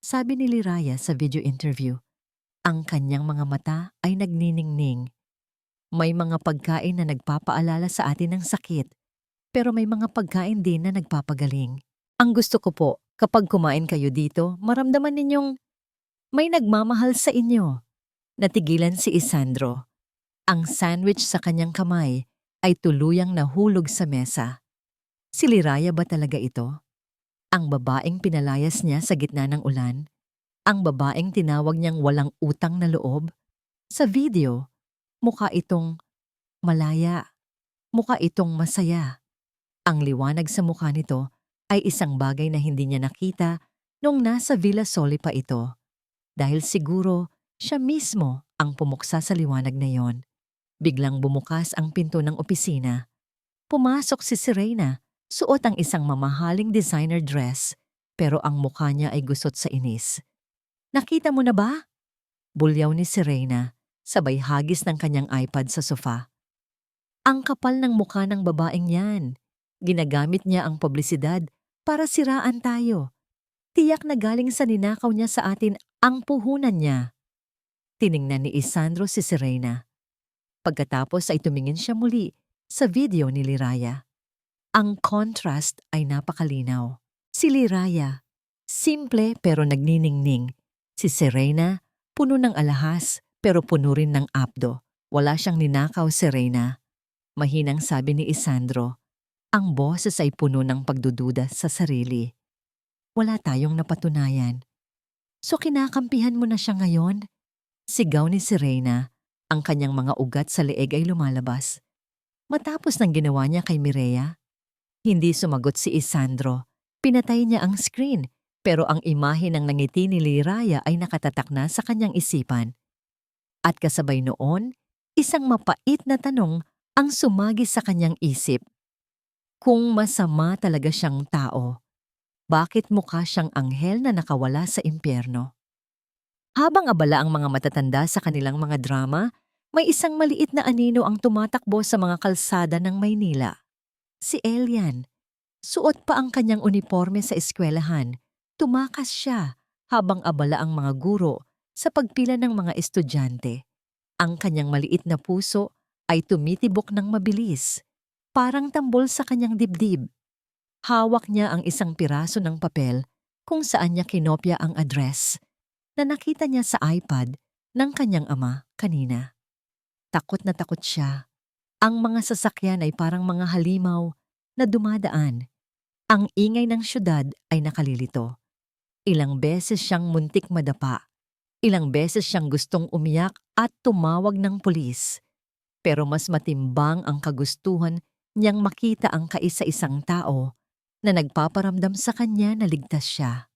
sabi ni Liraya sa video interview. Ang kanyang mga mata ay nagniningning. May mga pagkain na nagpapaalala sa atin ng sakit, pero may mga pagkain din na nagpapagaling. Ang gusto ko po, kapag kumain kayo dito, maramdaman ninyong may nagmamahal sa inyo. Natigilan si Isandro. Ang sandwich sa kanyang kamay ay tuluyang nahulog sa mesa. Si Liraya ba talaga ito? Ang babaeng pinalayas niya sa gitna ng ulan? Ang babaeng tinawag niyang walang utang na loob? Sa video, mukha itong malaya. Mukha itong masaya. Ang liwanag sa mukha nito ay isang bagay na hindi niya nakita nung nasa Villa Soli pa ito. Dahil siguro siya mismo ang pumuksa sa liwanag na yon. Biglang bumukas ang pinto ng opisina. Pumasok si Serena. Suot ang isang mamahaling designer dress, pero ang mukha niya ay gusot sa inis. "Nakita mo na ba?" Bulyaw ni Serena, sabay hagis ng kanyang iPad sa sofa. Ang kapal ng mukha ng babaeng yan. Ginagamit niya ang publisidad para siraan tayo. Tiyak na galing sa ninakaw niya sa atin ang puhunan niya. Tiningnan ni Isandro si Serena. Pagkatapos ay tumingin siya muli sa video ni Liraya. Ang contrast ay napakalinaw. Si Liraya, simple pero nagniningning. Si Serena, puno ng alahas pero puno rin ng apdo. Wala siyang ninakaw, Serena. Mahinang sabi ni Isandro. Ang boses ay puno ng pagdududa sa sarili. Wala tayong napatunayan. So kinakampihan mo na siya ngayon? Sigaw ni Serena. Ang kanyang mga ugat sa leeg ay lumalabas. Matapos ng ginawa niya kay Mireya, hindi sumagot si Isandro. Pinatay niya ang screen, pero ang imahe ng nangiti ni Liraya ay nakatatak na sa kanyang isipan. At kasabay noon, isang mapait na tanong ang sumagi sa kanyang isip. Kung masama talaga siyang tao, bakit mukha siyang anghel na nakawala sa impyerno? Habang abala ang mga matatanda sa kanilang mga drama, may isang maliit na anino ang tumatakbo sa mga kalsada ng Maynila. Si Elian. Suot pa ang kanyang uniforme sa eskwelahan. Tumakas siya habang abala ang mga guro sa pagpila ng mga estudyante. Ang kanyang maliit na puso ay tumitibok ng mabilis, parang tambol sa kanyang dibdib. Hawak niya ang isang piraso ng papel kung saan niya kinopya ang address na nakita niya sa iPad ng kanyang ama kanina. Takot na takot siya. Ang mga sasakyan ay parang mga halimaw na dumadaan. Ang ingay ng syudad ay nakalilito. Ilang beses siyang muntik madapa. Ilang beses siyang gustong umiyak at tumawag ng pulis. Pero mas matimbang ang kagustuhan niyang makita ang kaisa-isang tao na nagpaparamdam sa kanya na ligtas siya.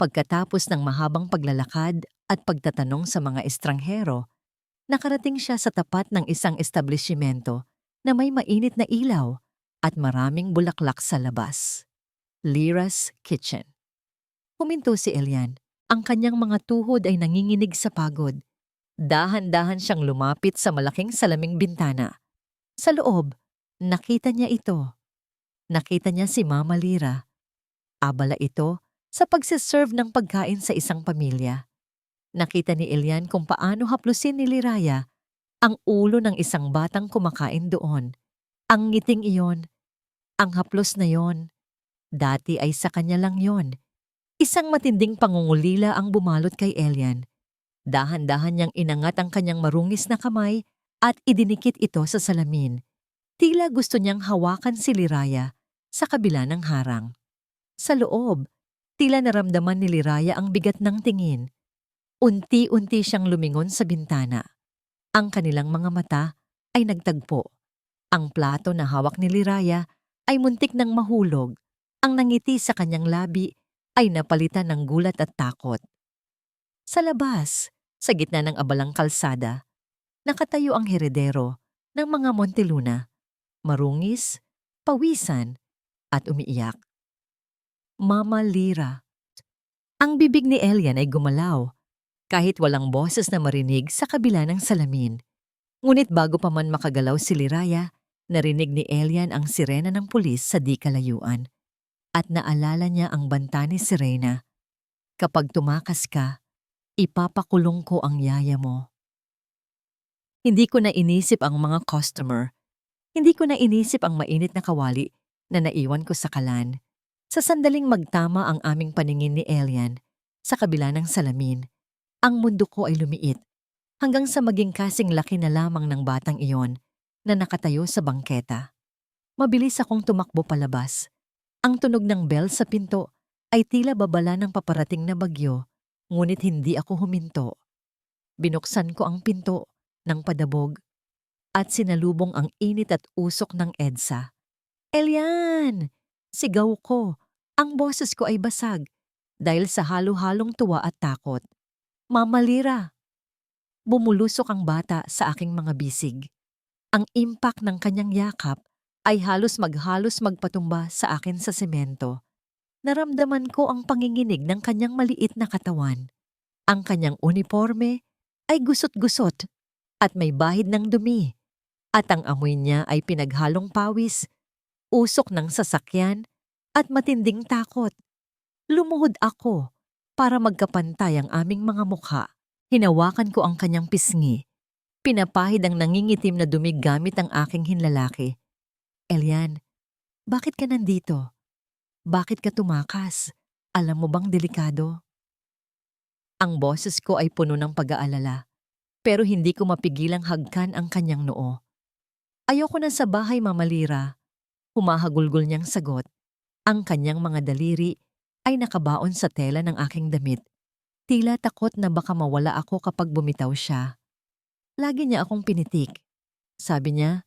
Pagkatapos ng mahabang paglalakad at pagtatanong sa mga estranghero, nakarating siya sa tapat ng isang establishmento na may mainit na ilaw at maraming bulaklak sa labas. Lira's Kitchen. Huminto si Elian. Ang kanyang mga tuhod ay nanginginig sa pagod. Dahan-dahan siyang lumapit sa malaking salaming bintana. Sa loob, nakita niya ito. Nakita niya si Mama Lira. Abala ito sa pagsiserve ng pagkain sa isang pamilya. Nakita ni Elian kung paano haplusin ni Liraya ang ulo ng isang batang kumakain doon. Ang ngiting iyon, ang haplos na yon, dati ay sa kanya lang yon. Isang matinding pangungulila ang bumalot kay Elian. Dahan-dahan niyang inangat ang kanyang marungis na kamay at idinikit ito sa salamin. Tila gusto niyang hawakan si Liraya sa kabila ng harang. Sa loob, tila naramdaman ni Liraya ang bigat ng tingin. Unti-unti siyang lumingon sa bintana. Ang kanilang mga mata ay nagtagpo. Ang plato na hawak ni Liraya ay muntik ng mahulog. Ang nangiti sa kanyang labi ay napalitan ng gulat at takot. Sa labas, sa gitna ng abalang kalsada, nakatayo ang heredero ng mga Monteluna, marungis, pawisan, at umiiyak. Mama Lira. Ang bibig ni Elian ay gumalaw, kahit walang boses na marinig sa kabila ng salamin. Ngunit bago pa man makagalaw si Liraya, narinig ni Elian ang sirena ng pulis sa di kalayuan. At naalala niya ang banta ni Serena. Kapag tumakas ka, ipapakulong ko ang yaya mo. Hindi ko na inisip ang mga customer. Hindi ko na inisip ang mainit na kawali na naiwan ko sa kalan. Sa sandaling magtama ang aming paningin ni Elian, sa kabila ng salamin, ang mundo ko ay lumiit hanggang sa maging kasing laki na lamang ng batang iyon na nakatayo sa bangketa. Mabilis akong tumakbo palabas. Ang tunog ng bell sa pinto ay tila babala ng paparating na bagyo, ngunit hindi ako huminto. Binuksan ko ang pinto ng padabog at sinalubong ang init at usok ng EDSA. Elian! Sigaw ko. Ang boses ko ay basag dahil sa halo-halong tuwa at takot. Mama Lira! Bumulusok ang bata sa aking mga bisig. Ang impact ng kanyang yakap ay halos magpatumba sa akin sa semento. Naramdaman ko ang panginginig ng kanyang maliit na katawan. Ang kanyang uniforme ay gusot-gusot at may bahid ng dumi. At ang amoy niya ay pinaghalong pawis usok ng sasakyan, at matinding takot. Lumuhod ako para magkapantay ang aming mga mukha. Hinawakan ko ang kanyang pisngi. Pinapahid ang nangingitim na dumi gamit ang aking hinlalaki. Elian, bakit ka nandito? Bakit ka tumakas? Alam mo bang delikado? Ang boses ko ay puno ng pag-aalala, pero hindi ko mapigilang hagkan ang kanyang noo. Ayoko na sa bahay, Mama Lira. Humahagulgol niyang sagot. Ang kanyang mga daliri ay nakabaon sa tela ng aking damit. Tila takot na baka mawala ako kapag bumitaw siya. Lagi niya akong pinitik. Sabi niya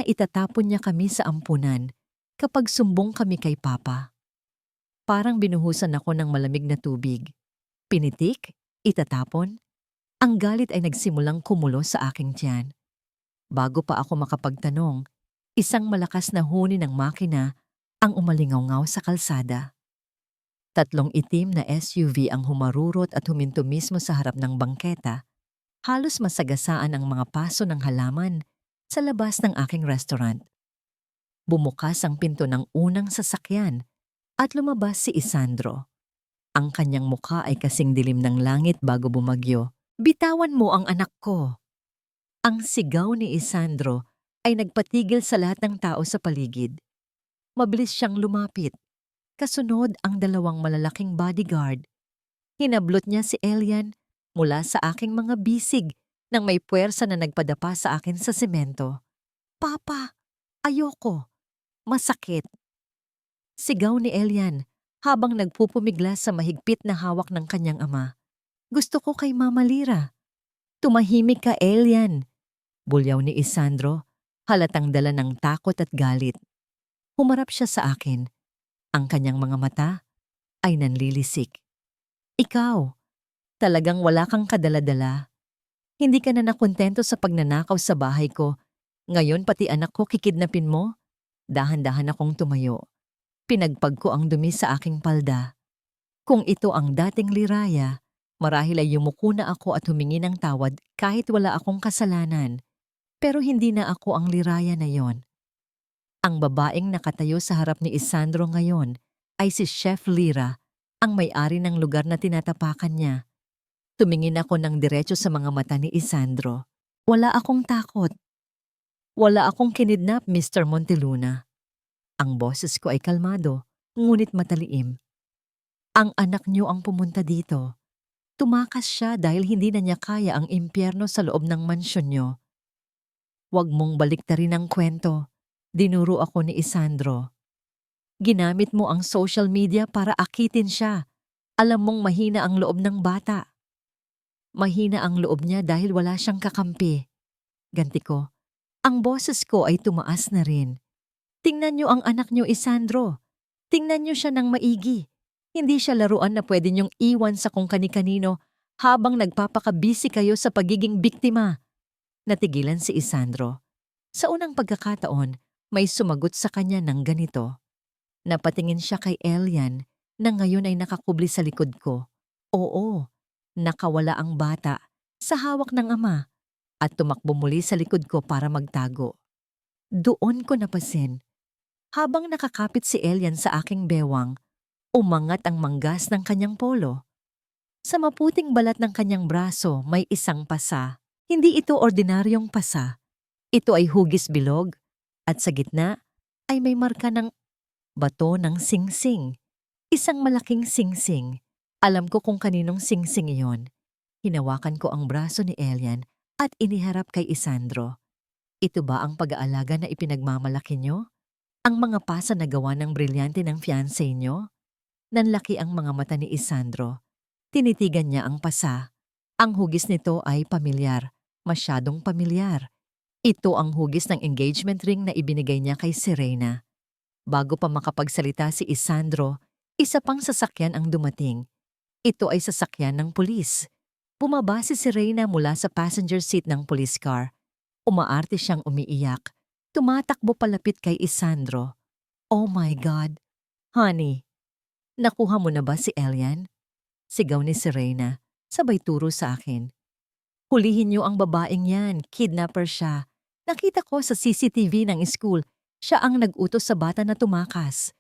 itatapon niya kami sa ampunan kapag sumbong kami kay Papa. Parang binuhusan ako ng malamig na tubig. Pinitik? Itatapon? Ang galit ay nagsimulang kumulo sa aking tiyan. Bago pa ako makapagtanong, isang malakas na huni ng makina ang umalingaw sa kalsada. 3 itim na SUV ang humarurot at huminto mismo sa harap ng bangketa. Halos masagasaan ang mga paso ng halaman sa labas ng aking restaurant. Bumukas ang pinto ng unang sasakyan at lumabas si Isandro. Ang kanyang mukha ay kasing dilim ng langit bago bumagyo. Bitawan mo ang anak ko! Ang sigaw ni Isandro ay nagpatigil sa lahat ng tao sa paligid. Mabilis siyang lumapit. Kasunod ang 2 malalaking bodyguard. Hinablot niya si Elian mula sa aking mga bisig nang may puwersa na nagpadapa sa akin sa semento. Papa, ayoko. Masakit. Sigaw ni Elian habang nagpupumiglas sa mahigpit na hawak ng kanyang ama. Gusto ko kay Mama Lira. Tumahimik ka, Elian. Bulyaw ni Isandro, halatang dala ng takot at galit. Humarap siya sa akin. Ang kanyang mga mata ay nanlilisik. Ikaw, talagang wala kang kadaladala. Hindi ka na nakontento sa pagnanakaw sa bahay ko. Ngayon pati anak ko kikidnapin mo? Dahan-dahan akong tumayo. Pinagpag ko ang dumi sa aking palda. Kung ito ang dating Liraya, marahil ay yumuko na ako at humingi ng tawad kahit wala akong kasalanan. Pero hindi na ako ang Liraya na yon. Ang babaeng nakatayo sa harap ni Isandro ngayon ay si Chef Lira, ang may-ari ng lugar na tinatapakan niya. Tumingin ako ng diretso sa mga mata ni Isandro. Wala akong takot. Wala akong kinidnap, Mr. Monteluna. Ang boses ko ay kalmado, ngunit mataliim. Ang anak niyo ang pumunta dito. Tumakas siya dahil hindi na niya kaya ang impyerno sa loob ng mansyon niyo. Huwag mong baliktarin ang kwento. Dinuro ako ni Isandro. Ginamit mo ang social media para akitin siya. Alam mong mahina ang loob ng bata. Mahina ang loob niya dahil wala siyang kakampi. Ganti ko. Ang boses ko ay tumaas na rin. Tingnan niyo ang anak niyo, Isandro. Tingnan niyo siya ng maigi. Hindi siya laruan na pwede niyong iwan sa kung kani-kanino habang nagpapakabisi kayo sa pagiging biktima. Natigilan si Isandro. Sa unang pagkakataon, may sumagot sa kanya ng ganito. Napatingin siya kay Elian na ngayon ay nakakubli sa likod ko. Oo, nakawala ang bata sa hawak ng ama at tumakbo muli sa likod ko para magtago. Doon ko napasin. Habang nakakapit si Elian sa aking bewang, umangat ang manggas ng kanyang polo. Sa maputing balat ng kanyang braso may isang pasa. Hindi ito ordinaryong pasa. Ito ay hugis bilog at sa gitna ay may marka ng bato ng singsing. Isang malaking singsing. Alam ko kung kaninong singsing iyon. Hinawakan ko ang braso ni Elian at iniharap kay Isandro. Ito ba ang pag-aalaga na ipinagmamalaki niyo? Ang mga pasa na gawa ng brilyante ng fiancé niyo? Nanlaki ang mga mata ni Isandro. Tinitigan niya ang pasa. Ang hugis nito ay pamilyar. Masyadong pamilyar. Ito ang hugis ng engagement ring na ibinigay niya kay Serena. Bago pa makapagsalita si Isandro, isa pang sasakyan ang dumating. Ito ay sasakyan ng pulis. Bumaba si Serena mula sa passenger seat ng police car. Umaarte siyang umiiyak. Tumatakbo palapit kay Isandro. Oh my God! Honey, nakuha mo na ba si Elian? Sigaw ni Serena, sabay turo sa akin. Hulihin niyo ang babaeng yan, kidnapper siya. Nakita ko sa CCTV ng school, Siya ang nag-utos sa bata na tumakas.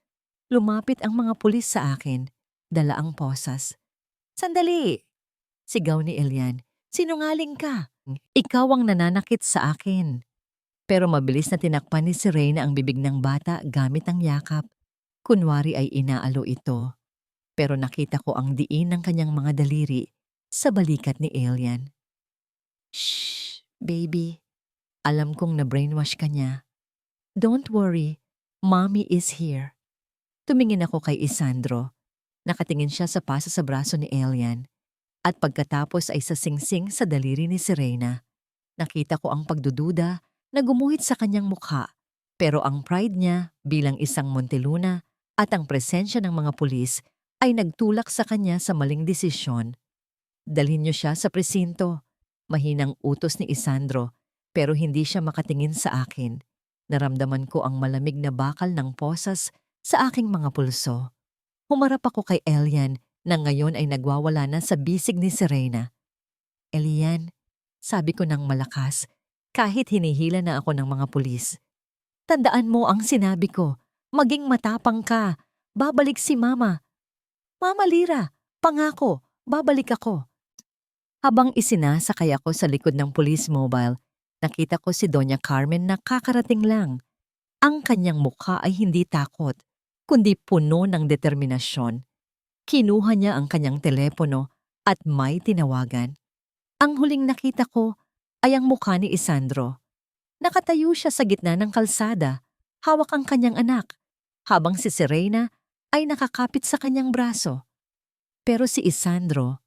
Lumapit ang mga pulis sa akin. Dala ang posas. Sandali! Sigaw ni Elian. Sinungaling ka. Ikaw ang nananakit sa akin. Pero mabilis na tinakpan ni Serena ang bibig ng bata gamit ang yakap. Kunwari ay inaalo ito. Pero nakita ko ang diin ng kanyang mga daliri sa balikat ni Elian. Shh, baby. Alam kong na-brainwash ka niya. Don't worry, mommy is here. Tumingin ako kay Isandro. Nakatingin siya sa pasa sa braso ni Elian. At pagkatapos ay sa singsing sa daliri ni Serena. Nakita ko ang pagdududa na gumuhit sa kanyang mukha. Pero ang pride niya bilang isang Monteluna at ang presensya ng mga pulis ay nagtulak sa kanya sa maling desisyon. Dalhin niyo siya sa presinto. Mahinang utos ni Isandro pero hindi siya makatingin sa akin. Naramdaman ko ang malamig na bakal ng posas sa aking mga pulso. Humarap ako kay Elian na ngayon ay nagwawala na sa bisig ni Serena. Elian, sabi ko ng malakas, kahit hinihila na ako ng mga pulis. Tandaan mo ang sinabi ko, maging matapang ka, babalik si Mama. Mama Lira, pangako, babalik ako. Habang isinasakay ako sa likod ng police mobile, nakita ko si Doña Carmen na kakarating lang. Ang kanyang mukha ay hindi takot, kundi puno ng determinasyon. Kinuha niya ang kanyang telepono at may tinawagan. Ang huling nakita ko ay ang mukha ni Isandro. Nakatayo siya sa gitna ng kalsada, hawak ang kanyang anak, habang si Serena ay nakakapit sa kanyang braso. Pero si Isandro,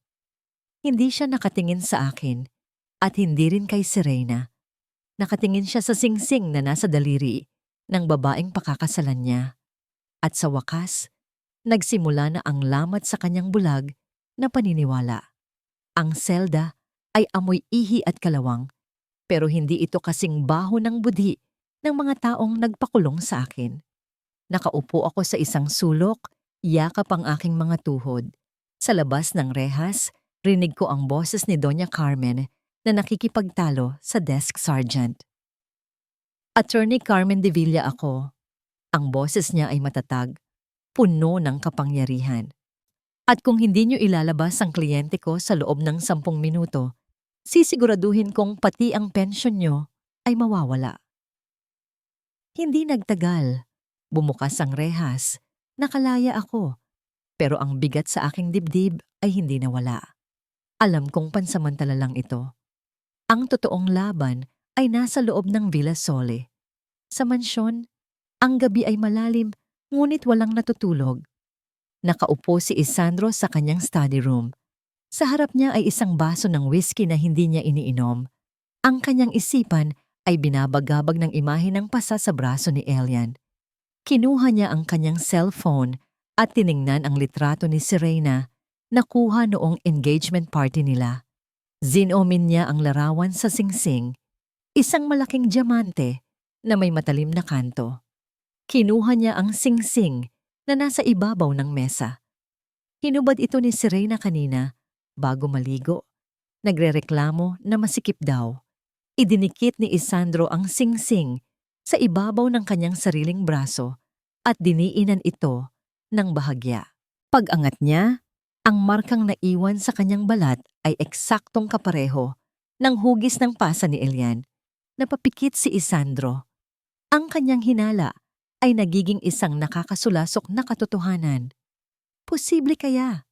hindi siya nakatingin sa akin at hindi rin kay Serena. Nakatingin siya sa singsing na nasa daliri ng babaeng pakakasalan niya. At sa wakas, nagsimula na ang lamat sa kanyang bulag na paniniwala. Ang selda ay amoy ihi at kalawang, pero hindi ito kasing baho ng budi ng mga taong nagpakulong sa akin. Nakaupo ako sa isang sulok, yakap ang aking mga tuhod. Sa labas ng rehas, rinig ko ang boses ni Doña Carmen na nakikipagtalo sa desk sergeant. Attorney Carmen de Villa ako. Ang boses niya ay matatag, puno ng kapangyarihan. At kung hindi niyo ilalabas ang kliyente ko sa loob ng 10 minuto, sisiguraduhin kong pati ang pensyon niyo ay mawawala. Hindi nagtagal. Bumukas ang rehas. Nakalaya ako. Pero ang bigat sa aking dibdib ay hindi nawala. Alam kong pansamantala lang ito. Ang totoong laban ay nasa loob ng Villa Sole. Sa mansyon, ang gabi ay malalim ngunit walang natutulog. Nakaupo si Isandro sa kanyang study room. Sa harap niya ay isang baso ng whiskey na hindi niya iniinom. Ang kanyang isipan ay binabagabag ng imahe ng pasa sa braso ni Elian. Kinuha niya ang kanyang cellphone at tiningnan ang litrato ni Serena na kuha noong engagement party nila. Zinomin niya ang larawan sa singsing, isang malaking diamante na may matalim na kanto. Kinuha niya ang singsing na nasa ibabaw ng mesa. Hinubad ito ni Serena kanina bago maligo. Nagrereklamo na masikip daw. Idinikit ni Isandro ang singsing sa ibabaw ng kanyang sariling braso at diniinan ito ng bahagya. Pag-angat niya, ang markang naiwan sa kanyang balat ay eksaktong kapareho ng hugis ng pasa ni Elian. Napapikit si Isandro. Ang kanyang hinala ay nagiging isang nakakasulasok na katotohanan. Posible kaya?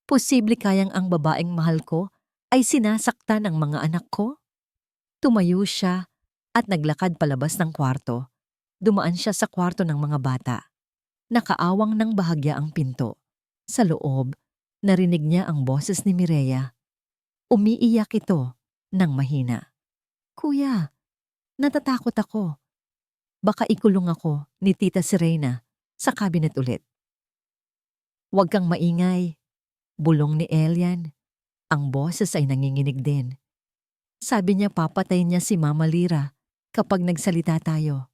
Posible kayang ang babaeng mahal ko ay sinasaktan ng mga anak ko? Tumayo siya at naglakad palabas ng kwarto. Dumaan siya sa kwarto ng mga bata. Nakaawang ng bahagya ang pinto. Sa loob, narinig niya ang boses ni Mireya. Umiiyak ito ng mahina. Kuya, natatakot ako. Baka ikulong ako ni Tita Serena sa cabinet ulit. Huwag kang maingay. Bulong ni Elian. Ang boses ay nanginginig din. Sabi niya papatayin niya si Mama Lira kapag nagsalita tayo.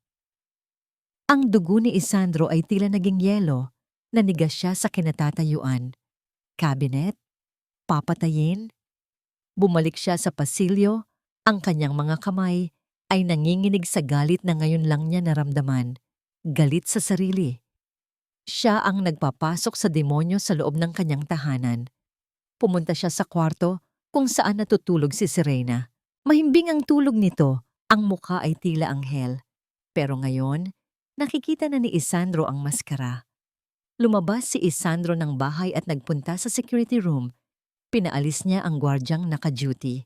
Ang dugo ni Isandro ay tila naging yelo. Nanigas siya sa kinatatayuan. Cabinet? Papatayin? Bumalik siya sa pasilyo. Ang kanyang mga kamay ay nanginginig sa galit na ngayon lang niya naramdaman. galit sa sarili. Siya ang nagpapasok sa demonyo sa loob ng kanyang tahanan. Pumunta siya sa kwarto kung saan natutulog si Serena. Mahimbing ang tulog nito, ang mukha ay tila anghel. Pero ngayon, nakikita na ni Isandro ang maskara. Lumabas si Isandro ng bahay at nagpunta sa security room. Pinaalis niya ang gwardyang naka-duty.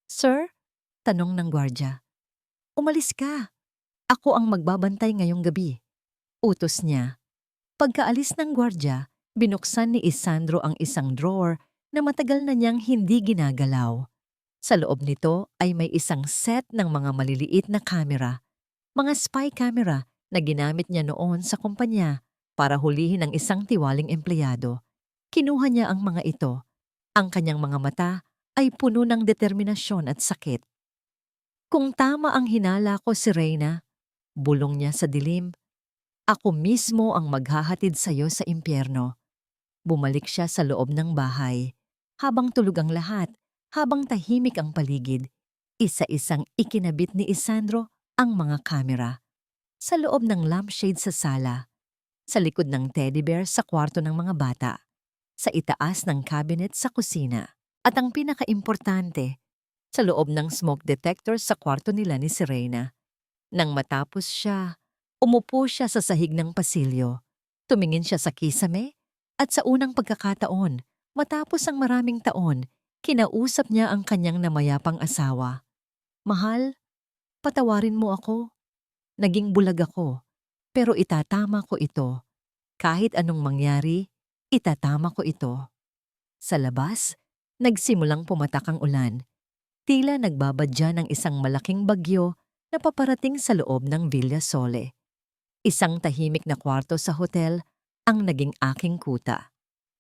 "Sir?" tanong ng gwardya. "Umalis ka. Ako ang magbabantay ngayong gabi." Utos niya. Pagkaalis ng gwardya, binuksan ni Isandro ang isang drawer na matagal na niyang hindi ginagalaw. Sa loob nito ay may isang set ng mga maliliit na kamera, mga spy camera na ginamit niya noon sa kumpanya para hulihin ang isang tiwaling empleyado. Kinuha niya ang mga ito. Ang kanyang mga mata ay puno ng determinasyon at sakit. "Kung tama ang hinala ko, si Reyna," bulong niya sa dilim, "ako mismo ang maghahatid sa iyo sa impyerno." Bumalik siya sa loob ng bahay. Habang tulog ang lahat, habang tahimik ang paligid, isa-isang ikinabit ni Isandro ang mga kamera. Sa loob ng lampshade sa sala, sa likod ng teddy bear sa kwarto ng mga bata, sa itaas ng cabinet sa kusina, at ang pinakaimportante, sa loob ng smoke detector sa kwarto nila ni Serena. Nang matapos siya, umupo siya sa sahig ng pasilyo. Tumingin siya sa kisame at sa unang pagkakataon, matapos ang maraming taon, kinausap niya ang kanyang namayapang asawa. "Mahal, patawarin mo ako. Naging bulag ako, pero itatama ko ito. Kahit anong mangyari, itatama ko ito." Sa labas, nagsimulang pumatak ang ulan. Tila nagbabadya ng isang malaking bagyo na paparating sa loob ng Villa Sole. Isang tahimik na kwarto sa hotel ang naging aking kuta.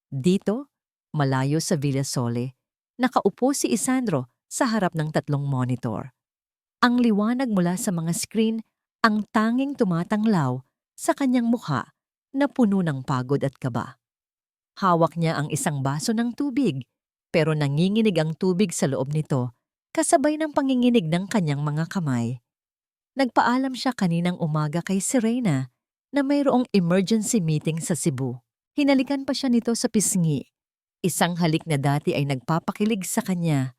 Dito, malayo sa Villa Sole, nakaupo si Isandro sa harap ng 3 monitor. Ang liwanag mula sa mga screen ang tanging tumatanglaw sa kanyang mukha na puno ng pagod at kaba. Hawak niya ang isang baso ng tubig, pero nanginginig ang tubig sa loob nito kasabay ng panginginig ng kanyang mga kamay. Nagpaalam siya kaninang umaga kay Serena na mayroong emergency meeting sa Cebu. Hinalikan pa siya nito sa pisngi. Isang halik na dati ay nagpapakilig sa kanya,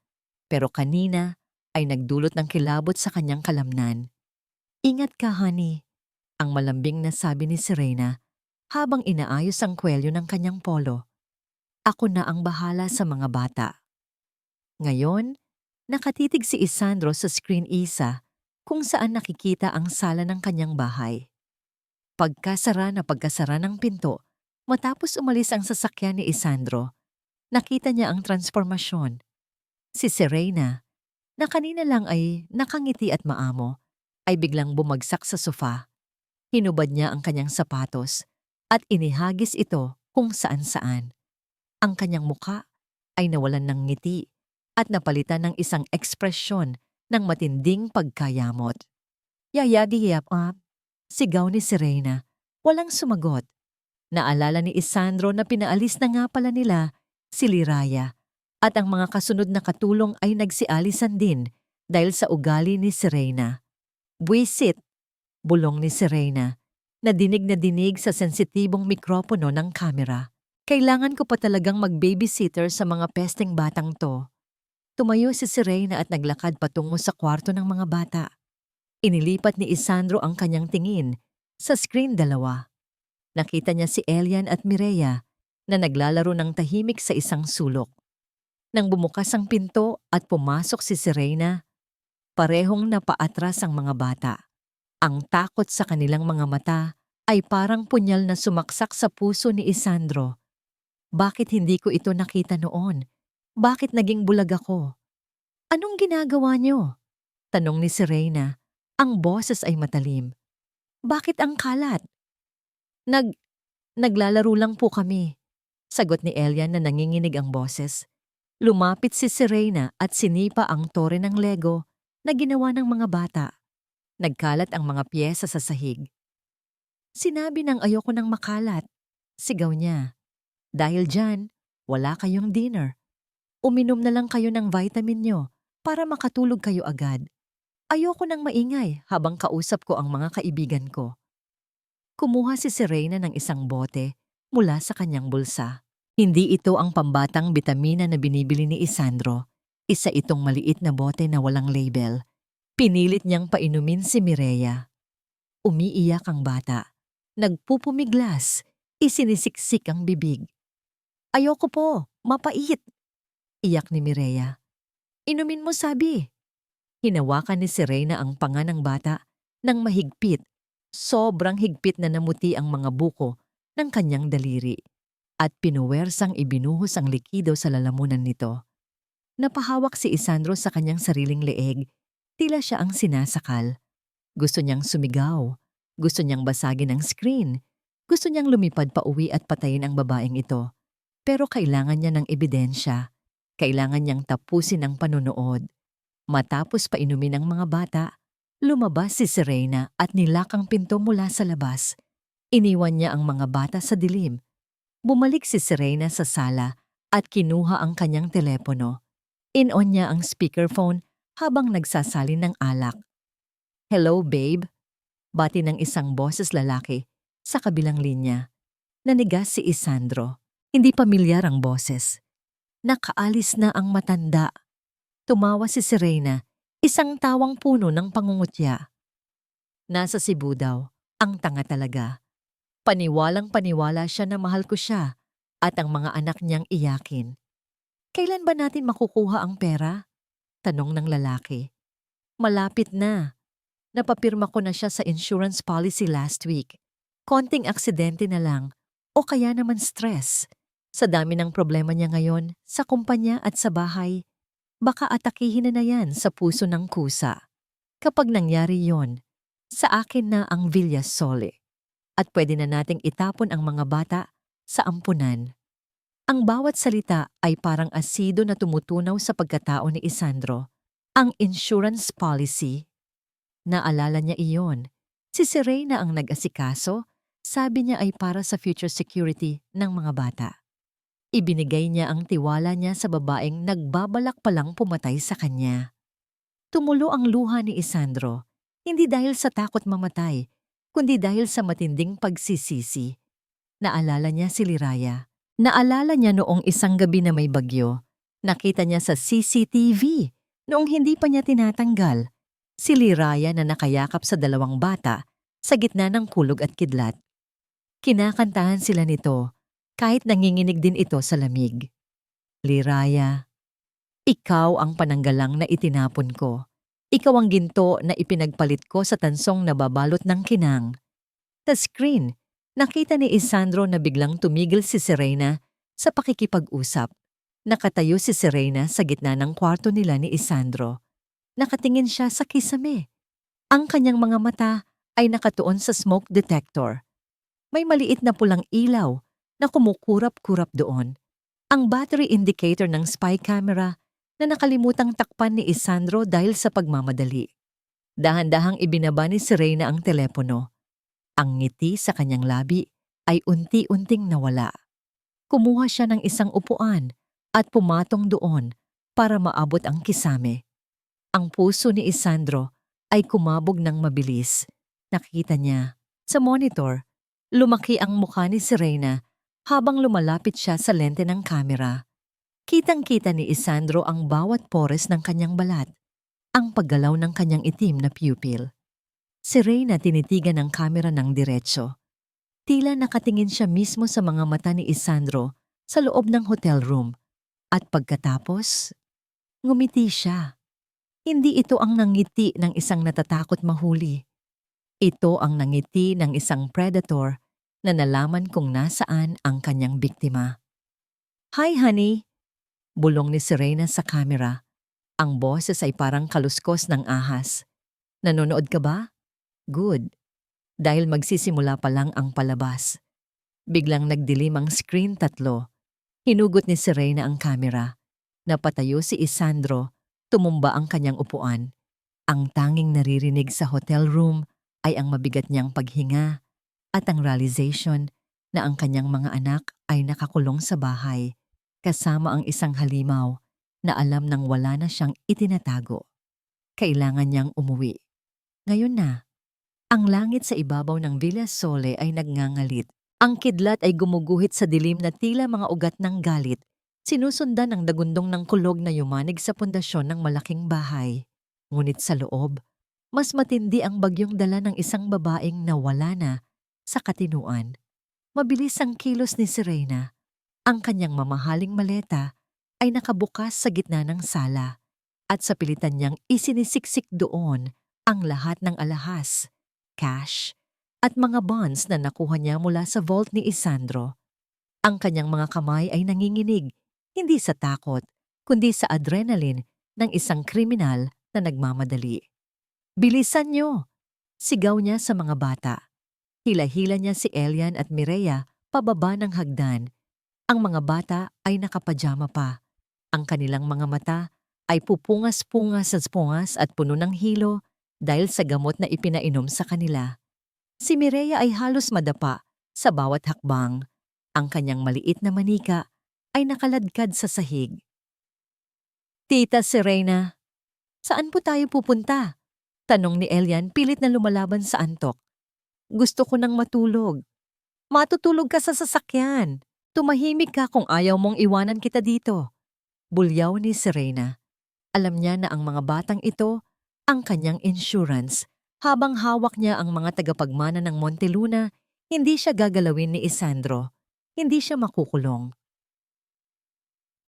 pero kanina ay nagdulot ng kilabot sa kanyang kalamnan. "Ingat ka, honey," ang malambing na sabi ni Serena habang inaayos ang kwelyo ng kanyang polo. "Ako na ang bahala sa mga bata." Ngayon, nakatitig si Isandro sa screen isa kung saan nakikita ang sala ng kanyang bahay. Pagkasara ng pinto, matapos umalis ang sasakyan ni Isandro, nakita niya ang transformasyon. Si Serena, na kanina lang ay nakangiti at maamo, ay biglang bumagsak sa sofa. Hinubad niya ang kanyang sapatos at inihagis ito kung saan-saan. Ang kanyang muka ay nawalan ng ngiti at napalitan ng isang ekspresyon ng matinding pagkayamot. "Yayagi up," sigaw ni Serena. Walang sumagot. Naalala ni Isandro na pinaalis na nga pala nila si Liraya at ang mga kasunod na katulong ay nagsialisan din dahil sa ugali ni Serena. "Buwisit," bulong ni Serena, na dinig sa sensitibong mikropono ng kamera. "Kailangan ko pa talagang mag-babysitter sa mga pesteng batang to." Tumayo si Serena at naglakad patungo sa kwarto ng mga bata. Inilipat ni Isandro ang kanyang tingin sa screen 2. Nakita niya si Elian at Mireya na naglalaro ng tahimik sa isang sulok. Nang bumukas ang pinto at pumasok si Serena, parehong napaatras ang mga bata. Ang takot sa kanilang mga mata ay parang punyal na sumaksak sa puso ni Isandro. "Bakit hindi ko ito nakita noon? Bakit naging bulag ako?" "Anong ginagawa niyo?" tanong ni Serena. Ang boses ay matalim. "Bakit ang kalat?" Nag Naglalaro lang po kami," sagot ni Elian na nanginginig ang boses. Lumapit si Serena at sinipa ang tore ng Lego na ginawa ng mga bata. Nagkalat ang mga piyesa sa sahig. "Sinabi ng ayoko ng makalat," sigaw niya. "Dahil dyan, wala kayong dinner. Uminom na lang kayo ng vitamin nyo para makatulog kayo agad. Ayoko nang maingay habang kausap ko ang mga kaibigan ko." Kumuha si Serena ng isang bote mula sa kanyang bulsa. Hindi ito ang pambatang bitamina na binibili ni Isandro. Isa itong maliit na bote na walang label. Pinilit niyang painumin si Mireya. Umiiyak ang bata. Nagpupumiglas. Isinisiksik ang bibig. Ayoko po, mapait. Iyak ni Mireya. Inumin mo sabi. Hinawakan ni Serena ang panga ng bata ng mahigpit. Sobrang higpit na namuti ang mga buko ng kanyang daliri at pinuwersang ibinuhos ang likido sa lalamunan nito. Napahawak si Isandro sa kanyang sariling leeg, tila siya ang sinasakal. Gusto niyang sumigaw, gusto niyang basagin ang screen, gusto niyang lumipad pa uwi at patayin ang babaeng ito. Pero kailangan niya ng ebidensya, kailangan niyang tapusin ang panonood. Matapos painumin ang mga bata, lumabas si Serena at nilakang pinto mula sa labas. Iniwan niya ang mga bata sa dilim. Bumalik si Serena sa sala at kinuha ang kanyang telepono. In-on niya ang speakerphone habang nagsasalin ng alak. Hello, babe? Bati ng isang boses lalaki sa kabilang linya. Nanigas si Isandro. Hindi pamilyar ang boses. Nakaalis na ang matanda. Tumawa si Serena, isang tawang puno ng pangungutya. Nasa Cebu daw, ang tanga talaga. Paniwalang paniwala siya na mahal ko siya at ang mga anak niyang iyakin. Kailan ba natin makukuha ang pera? Tanong ng lalaki. Malapit na. Napapirma ko na siya sa insurance policy last week. Konting aksidente na lang o kaya naman stress. Sa dami ng problema niya ngayon sa kumpanya at sa bahay, baka atakihin na yan sa puso ng kusa. Kapag nangyari yon, sa akin na ang Villa Sole. At pwede na nating itapon ang mga bata sa ampunan. Ang bawat salita ay parang asido na tumutunaw sa pagkatao ni Isandro. Ang insurance policy. Naalala niya iyon. Si Serena ang nag-asikaso, sabi niya ay para sa future security ng mga bata. Ibinigay niya ang tiwala niya sa babaeng nagbabalak palang pumatay sa kanya. Tumulo ang luha ni Isandro, hindi dahil sa takot mamatay, kundi dahil sa matinding pagsisisi. Naalala niya si Liraya. Naalala niya noong isang gabi na may bagyo. Nakita niya sa CCTV noong hindi pa niya tinatanggal. Si Liraya na nakayakap sa dalawang bata sa gitna ng kulog at kidlat. Kinakantahan sila nito kahit nanginginig din ito sa lamig. Liraya, ikaw ang pananggalang na itinapon ko. Ikaw ang ginto na ipinagpalit ko sa tansong nababalot ng kinang. Sa screen, nakita ni Isandro na biglang tumigil si Serena sa pakikipag-usap. Nakatayo si Serena sa gitna ng kwarto nila ni Isandro. Nakatingin siya sa kisame. Ang kanyang mga mata ay nakatuon sa smoke detector. May maliit na pulang ilaw na kumukurap-kurap doon. Ang battery indicator ng spy camera na nakalimutang takpan ni Isandro dahil sa pagmamadali. Dahan-dahang ibinaba ni Serena ang telepono. Ang ngiti sa kanyang labi ay unti-unting nawala. Kumuha siya ng isang upuan at pumatong doon para maabot ang kisame. Ang puso ni Isandro ay kumabog ng mabilis. Nakita niya, sa monitor, lumaki ang mukha ni Serena habang lumalapit siya sa lente ng kamera. Kitang-kita ni Isandro ang bawat pores ng kanyang balat, ang paggalaw ng kanyang itim na pupil. Si Reyna tinitigan ng kamera ng diretso. Tila nakatingin siya mismo sa mga mata ni Isandro sa loob ng hotel room. At pagkatapos, ngumiti siya. Hindi ito ang nangiti ng isang natatakot mahuli. Ito ang nangiti ng isang predator na nalaman kung nasaan ang kanyang biktima. Hi honey! Bulong ni Serena sa kamera. Ang boses ay parang kaluskos ng ahas. Nanonood ka ba? Good. Dahil magsisimula pa lang ang palabas. Biglang nagdilim ang screen tatlo. Hinugot ni Serena ang kamera. Napatayo si Isandro, tumumba ang kanyang upuan. Ang tanging naririnig sa hotel room ay ang mabigat niyang paghinga at ang realization na ang kanyang mga anak ay nakakulong sa bahay. Kasama ang isang halimaw na alam nang wala na siyang itinatago. Kailangan niyang umuwi. Ngayon na. Ang langit sa ibabaw ng Villa Sole ay nagngangalit. Ang kidlat ay gumuguhit sa dilim na tila mga ugat ng galit, sinusundan ng dagundong ng kulog na yumanig sa pundasyon ng malaking bahay. Ngunit sa loob, mas matindi ang bagyong dala ng isang babaeng nawala na sa katinuan. Mabilis ang kilos ni Serena. Ang kanyang mamahaling maleta ay nakabukas sa gitna ng sala at sa pilitan niyang isinisiksik doon ang lahat ng alahas, cash, at mga bonds na nakuha niya mula sa vault ni Isandro. Ang kanyang mga kamay ay nanginginig, hindi sa takot, kundi sa adrenaline ng isang kriminal na nagmamadali. "Bilisan niyo!" Sigaw niya sa mga bata. Hila-hila niya si Elian at Mireya pababa ng hagdan. Ang mga bata ay nakapajama pa. Ang kanilang mga mata ay pupungas-pungas at puno ng hilo dahil sa gamot na ipinainom sa kanila. Si Mireya ay halos madapa sa bawat hakbang. Ang kanyang maliit na manika ay nakaladkad sa sahig. "Tita Serena, saan po tayo pupunta?" Tanong ni Elian pilit na lumalaban sa antok. "Gusto ko nang matulog." "Matutulog ka sa sasakyan. Tumahimik ka kung ayaw mong iwanan kita dito." Bulyaw ni Serena. Alam niya na ang mga batang ito ang kanyang insurance. Habang hawak niya ang mga tagapagmana ng Monteluna, hindi siya gagalawin ni Isandro. Hindi siya makukulong.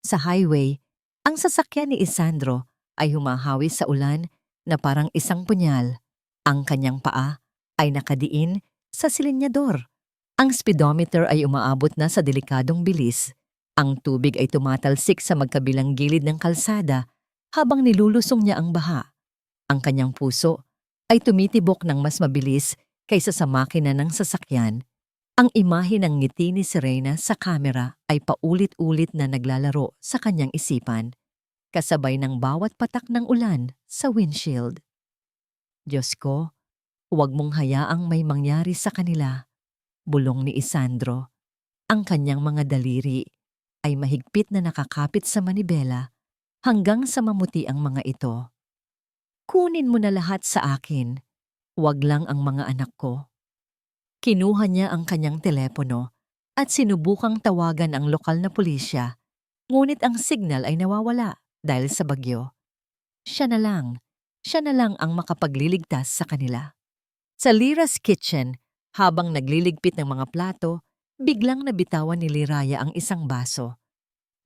Sa highway, ang sasakyan ni Isandro ay humahawi sa ulan na parang isang punyal. Ang kanyang paa ay nakadiin sa silinyador. Ang speedometer ay umaabot na sa delikadong bilis. Ang tubig ay tumatalsik sa magkabilang gilid ng kalsada habang nilulusong niya ang baha. Ang kanyang puso ay tumitibok ng mas mabilis kaysa sa makina ng sasakyan. Ang imahe ng ngiti ni Serena sa kamera ay paulit-ulit na naglalaro sa kanyang isipan, kasabay ng bawat patak ng ulan sa windshield. "Diyos ko, huwag mong hayaang may mangyari sa kanila," bulong ni Isandro. Ang kanyang mga daliri ay mahigpit na nakakapit sa manibela hanggang sa mamuti ang mga ito. "Kunin mo na lahat sa akin, huwag lang ang mga anak ko." Kinuha niya ang kanyang telepono at sinubukang tawagan ang lokal na pulisya, ngunit ang signal ay nawawala dahil sa bagyo. Siya na lang ang makapagliligtas sa kanila. Sa Lira's kitchen, habang nagliligpit ng mga plato, biglang nabitawan ni Liraya ang isang baso.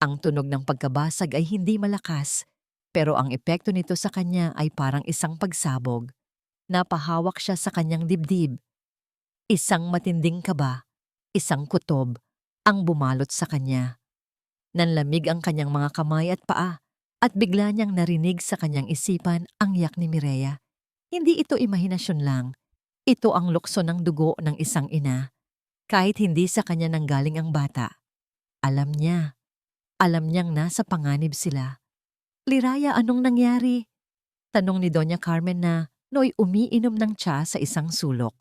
Ang tunog ng pagkabasag ay hindi malakas, pero ang epekto nito sa kanya ay parang isang pagsabog. Napahawak siya sa kanyang dibdib. Isang matinding kaba, isang kutob, ang bumalot sa kanya. Nanlamig ang kanyang mga kamay at paa, at bigla niyang narinig sa kanyang isipan ang yak ni Mireya. Hindi ito imahinasyon lang. Ito ang lukso ng dugo ng isang ina. Kahit hindi sa kanya nanggaling ang bata. Alam niya. Alam niyang nasa panganib sila. "Liraya, anong nangyari?" Tanong ni Doña Carmen na nooy umiinom ng tsa sa isang sulok.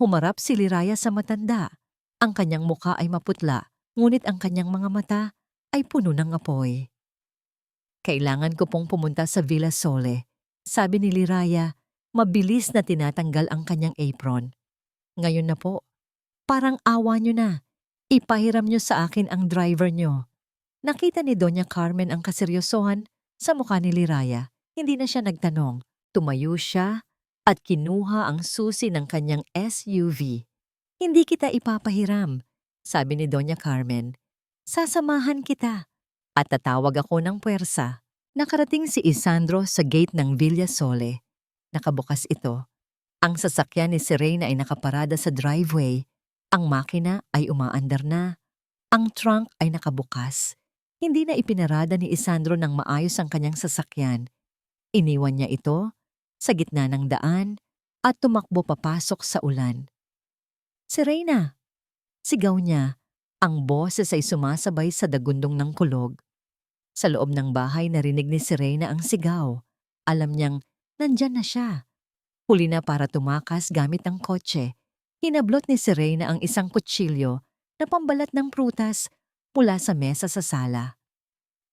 Humarap si Liraya sa matanda. Ang kanyang muka ay maputla, ngunit ang kanyang mga mata ay puno ng apoy. "Kailangan ko pong pumunta sa Villa Sole," sabi ni Liraya, mabilis na tinatanggal ang kanyang apron. "Ngayon na po. Parang awa niyo na. Ipahiram niyo sa akin ang driver niyo." Nakita ni Doña Carmen ang kaseryosohan sa mukha ni Liraya. Hindi na siya nagtanong. Tumayo siya at kinuha ang susi ng kanyang SUV. "Hindi kita ipapahiram," sabi ni Doña Carmen. "Sasamahan kita at tatawag ako ng puwersa." Nakarating si Isandro sa gate ng Villa Sole. Nakabukas ito. Ang sasakyan ni Serena ay nakaparada sa driveway. Ang makina ay umaandar na. Ang trunk ay nakabukas. Hindi na ipinarada ni Isandro ng maayos ang kanyang sasakyan. Iniwan niya ito sa gitna ng daan at tumakbo papasok sa ulan. "Serena!" Sigaw niya. Ang boses ay sumasabay sa dagundong ng kulog. Sa loob ng bahay narinig ni Serena ang sigaw. Alam niyang nandyan na siya. Huli na para tumakas gamit ang kotse. Hinablot ni Serena ang isang kutsilyo na pambalat ng prutas mula sa mesa sa sala.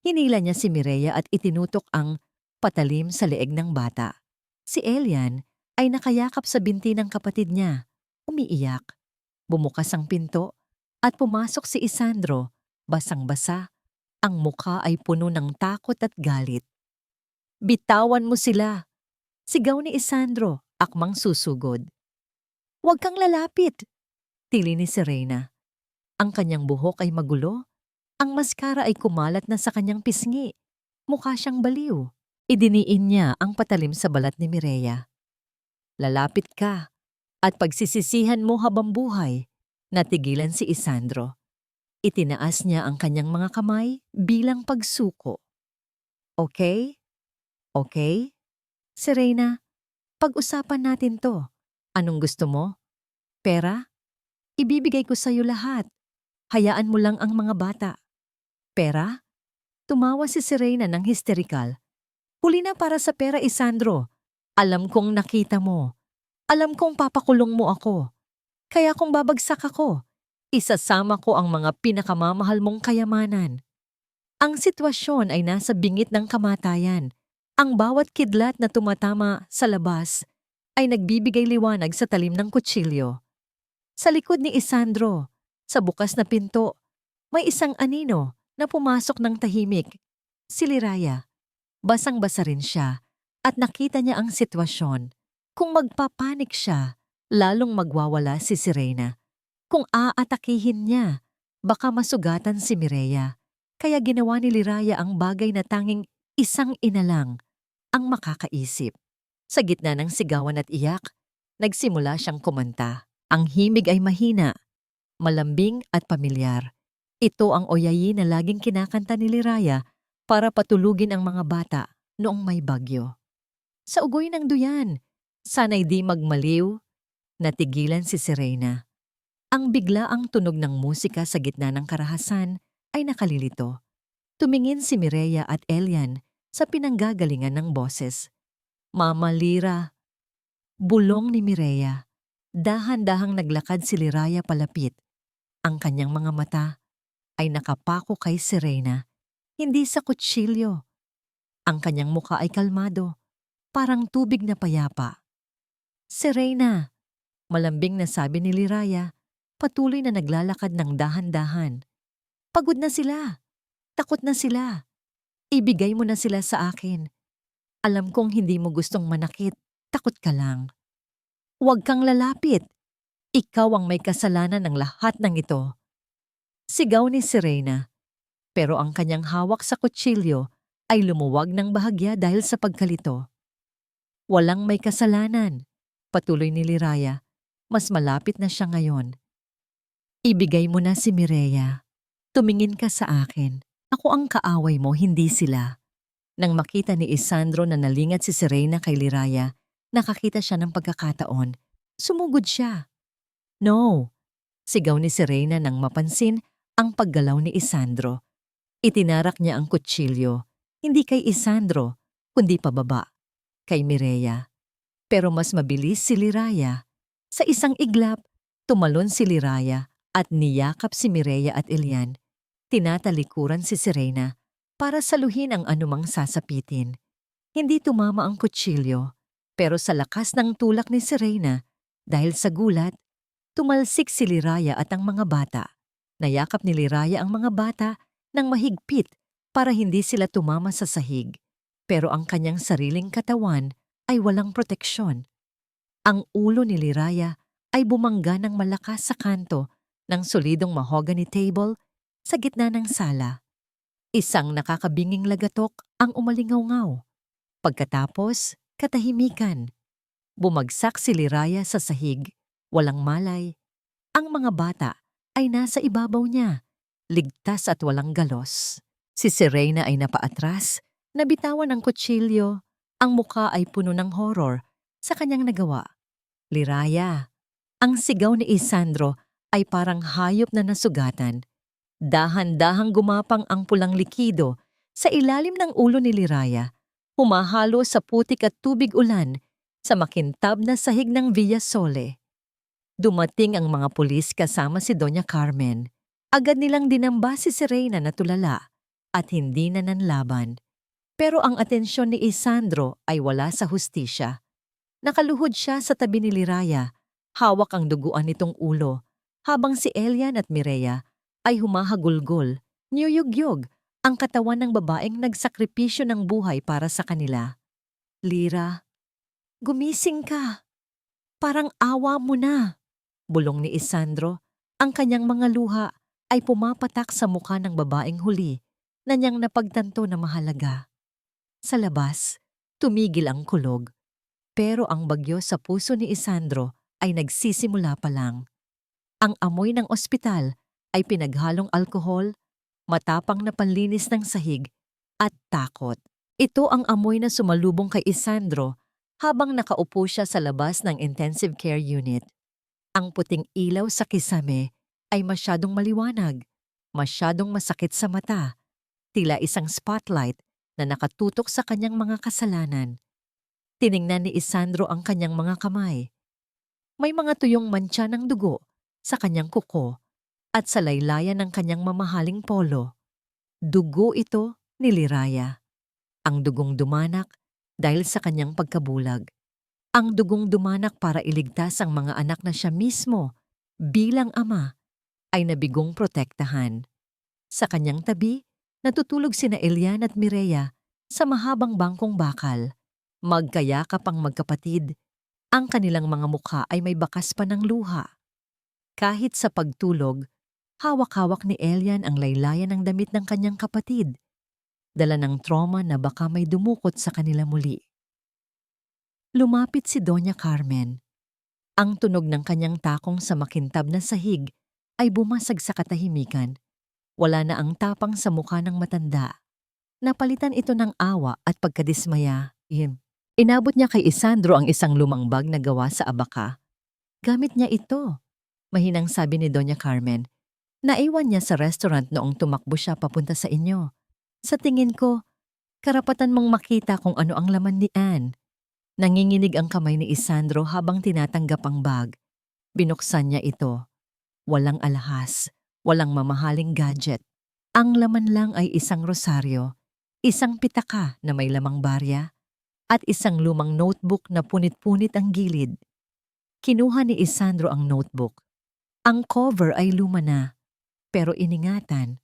Hinila niya si Mireya at itinutok ang patalim sa leeg ng bata. Si Elian ay nakayakap sa binti ng kapatid niya, umiiyak. Bumukas ang pinto at pumasok si Isandro, basang-basa. Ang mukha ay puno ng takot at galit. "Bitawan mo sila!" Sigaw ni Isandro, akmang susugod. "Huwag kang lalapit!" Tili ni Serena. Ang kanyang buhok ay magulo. Ang maskara ay kumalat na sa kanyang pisngi. Mukha siyang baliw. Idiniin niya ang patalim sa balat ni Mireya. "Lalapit ka at pagsisisihan mo habang buhay." Natigilan si Isandro. Itinaas niya ang kanyang mga kamay bilang pagsuko. "Okay? Okay? Serena, pag-usapan natin to. Anong gusto mo? Pera? Ibibigay ko sa'yo lahat. Hayaan mo lang ang mga bata." "Pera?" Tumawa si Serena ng hysterikal. "Huli na para sa pera, Isandro. Alam kong nakita mo. Alam kong papakulong mo ako. Kaya kung babagsak ako, isasama ko ang mga pinakamamahal mong kayamanan." Ang sitwasyon ay nasa bingit ng kamatayan. Ang bawat kidlat na tumatama sa labas ay nagbibigay liwanag sa talim ng kutsilyo. Sa likod ni Isandro, sa bukas na pinto, may isang anino na pumasok ng tahimik. Si Liraya. Basang-basa rin siya at nakita niya ang sitwasyon. Kung magpapanik siya, lalong magwawala si Serena. Kung aatakihin niya, baka masugatan si Mireya. Kaya ginawa ni Liraya ang bagay na tanging isang ina lang ang makakaisip. Sa gitna ng sigawan at iyak, nagsimula siyang kumanta. Ang himig ay mahina, malambing at pamilyar. Ito ang oyayi na laging kinakanta ni Liraya para patulugin ang mga bata noong may bagyo. Sa ugoy ng duyan, sana'y di magmaliw, natigilan si Serena. Ang biglaang tunog ng musika sa gitna ng karahasan ay nakalilito. Tumingin si Mireya at Elian sa pinanggagalingan ng boses. "Mama Lira." Bulong ni Mireya. Dahan-dahang naglakad si Liraya palapit. Ang kanyang mga mata ay nakapako kay Serena, hindi sa kutsilyo. Ang kanyang mukha ay kalmado, parang tubig na payapa. "Serena," malambing na sabi ni Liraya, patuloy na naglalakad ng dahan-dahan. "Pagod na sila. Takot na sila. Ibigay mo na sila sa akin. Alam kong hindi mo gustong manakit. Takot ka lang. Huwag kang lalapit. Ikaw ang may kasalanan ng lahat ng ito." Sigaw ni Serena. Pero ang kanyang hawak sa kutsilyo ay lumuwag ng bahagya dahil sa pagkalito. "Walang may kasalanan," patuloy ni Liraya. Mas malapit na siya ngayon. "Ibigay mo na si Mireya. Tumingin ka sa akin. Ako ang kaaway mo, hindi sila." Nang makita ni Isandro na nalingat si Serena kay Liraya, nakakita siya ng pagkakataon. Sumugod siya. "No!" Sigaw ni Serena nang mapansin ang paggalaw ni Isandro. Itinarak niya ang kutsilyo, hindi kay Isandro, kundi pababa, kay Mireya. Pero mas mabilis si Liraya. Sa isang iglap, tumalon si Liraya at niyakap si Mireya at Elian. Tinatalikuran si Serena para saluhin ang anumang sasapitin. Hindi tumama ang kutsilyo, pero sa lakas ng tulak ni Serena, dahil sa gulat, tumalsik si Liraya at ang mga bata. Nayakap ni Liraya ang mga bata ng mahigpit para hindi sila tumama sa sahig. Pero ang kanyang sariling katawan ay walang proteksyon. Ang ulo ni Liraya ay bumangga ng malakas sa kanto ng solidong mahogany table sa gitna ng sala. Isang nakakabinging lagatok ang umalingaw-ngaw. Pagkatapos, katahimikan. Bumagsak si Liraya sa sahig, walang malay. Ang mga bata ay nasa ibabaw niya, ligtas at walang galos. Si Serena ay napaatras, nabitawan ng kutsilyo, ang mukha ay puno ng horror sa kanyang nagawa. "Liraya!" Ang sigaw ni Isandro ay parang hayop na nasugatan. Dahan-dahang gumapang ang pulang likido sa ilalim ng ulo ni Liraya, humahalo sa putik at tubig ulan sa makintab na sahig ng Villa Sole. Dumating ang mga pulis kasama si Doña Carmen. Agad nilang dinamba si Serena na tulala at hindi na nanlaban. Pero ang atensyon ni Isandro ay wala sa hustisya. Nakaluhod siya sa tabi ni Liraya, hawak ang duguan nitong ulo, habang si Elian at Mireya ay humahagulgol, niyugyog ang katawan ng babaeng nagsakripisyo ng buhay para sa kanila. Lira, gumising ka. Parang awa mo na. Bulong ni Isandro, ang kanyang mga luha ay pumapatak sa mukha ng babaeng huli na niyang napagtanto na mahalaga. Sa labas, tumigil ang kulog. Pero ang bagyo sa puso ni Isandro ay nagsisimula pa lang. Ang amoy ng ospital ay pinaghalong alkohol, matapang na panlinis ng sahig, at takot. Ito ang amoy na sumalubong kay Isandro habang nakaupo siya sa labas ng intensive care unit. Ang puting ilaw sa kisame ay masyadong maliwanag, masyadong masakit sa mata, tila isang spotlight na nakatutok sa kanyang mga kasalanan. Tiningnan ni Isandro ang kanyang mga kamay. May mga tuyong mantsa ng dugo sa kanyang kuko at sa laylayan ng kanyang mamahaling polo. Dugo ito ni Liraya. Ang dugong dumanak dahil sa kanyang pagkabulag. Ang dugong dumanak para iligtas ang mga anak na siya mismo bilang ama ay nabigong protektahan. Sa kanyang tabi, natutulog sina Elian at Mireya sa mahabang bangkong bakal. Magkayakap ang magkapatid. Ang kanilang mga mukha ay may bakas pa ng luha. Kahit sa pagtulog, hawak-hawak ni Elian ang laylayan ng damit ng kanyang kapatid. Dala ng trauma na baka may dumukot sa kanila muli. Lumapit si Doña Carmen. Ang tunog ng kanyang takong sa makintab na sahig ay bumasag sa katahimikan. Wala na ang tapang sa mukha ng matanda. Napalitan ito ng awa at pagkadismaya. Inabot niya kay Isandro ang isang lumang bag na gawa sa abaka. Gamit niya ito, mahinang sabi ni Doña Carmen. Naiwan niya sa restaurant noong tumakbo siya papunta sa inyo. Sa tingin ko, karapatan mong makita kung ano ang laman ni Anne. Nanginginig ang kamay ni Isandro habang tinatanggap ang bag. Binuksan niya ito. Walang alahas, walang mamahaling gadget. Ang laman lang ay isang rosaryo, isang pitaka na may lamang barya, at isang lumang notebook na punit-punit ang gilid. Kinuha ni Isandro ang notebook. Ang cover ay luma na, pero iningatan.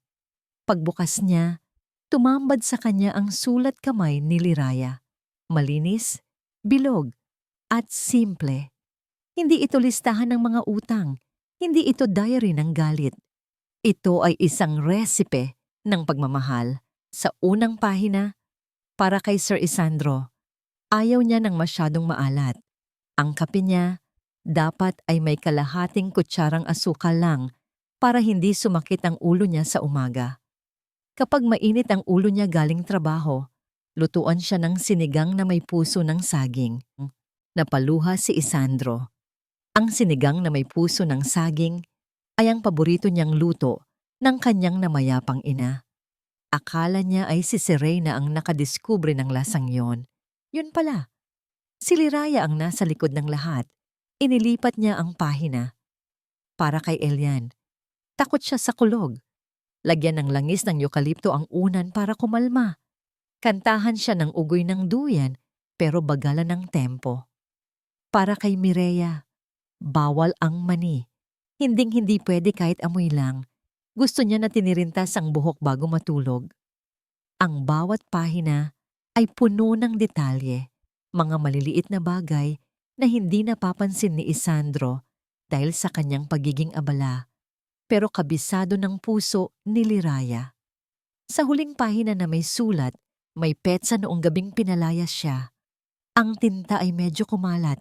Pagbukas niya, tumambad sa kanya ang sulat kamay ni Liraya. Malinis, bilog, at simple. Hindi ito listahan ng mga utang. Hindi ito diary ng galit. Ito ay isang resipe ng pagmamahal. Sa unang pahina, para kay Sir Isandro, ayaw niya ng masyadong maalat. Ang kape niya, dapat ay may kalahating kutsarang asukal lang para hindi sumakit ang ulo niya sa umaga. Kapag mainit ang ulo niya galing trabaho, lutuan siya ng sinigang na may puso ng saging. Napaluha si Isandro. Ang sinigang na may puso ng saging ay ang paborito niyang luto ng kanyang namayapang ina. Akala niya ay si Serena ang nakadiskubre ng lasang yon. Yun pala, si Liraya ang nasa likod ng lahat. Inilipat niya ang pahina. Para kay Elian, takot siya sa kulog. Lagyan ng langis ng eukalipto ang unan para kumalma. Kantahan siya ng ugoy ng duyan pero bagalan ng tempo. Para kay Mireya, bawal ang mani. Hinding-hindi pwede kahit amoy lang. Gusto niya na tinirintas ang buhok bago matulog. Ang bawat pahina ay puno ng detalye, mga maliliit na bagay na hindi napapansin ni Isandro dahil sa kanyang pagiging abala, pero kabisado ng puso ni Liraya. Sa huling pahina na may sulat, may petsa noong gabing pinalayas siya. Ang tinta ay medyo kumalat,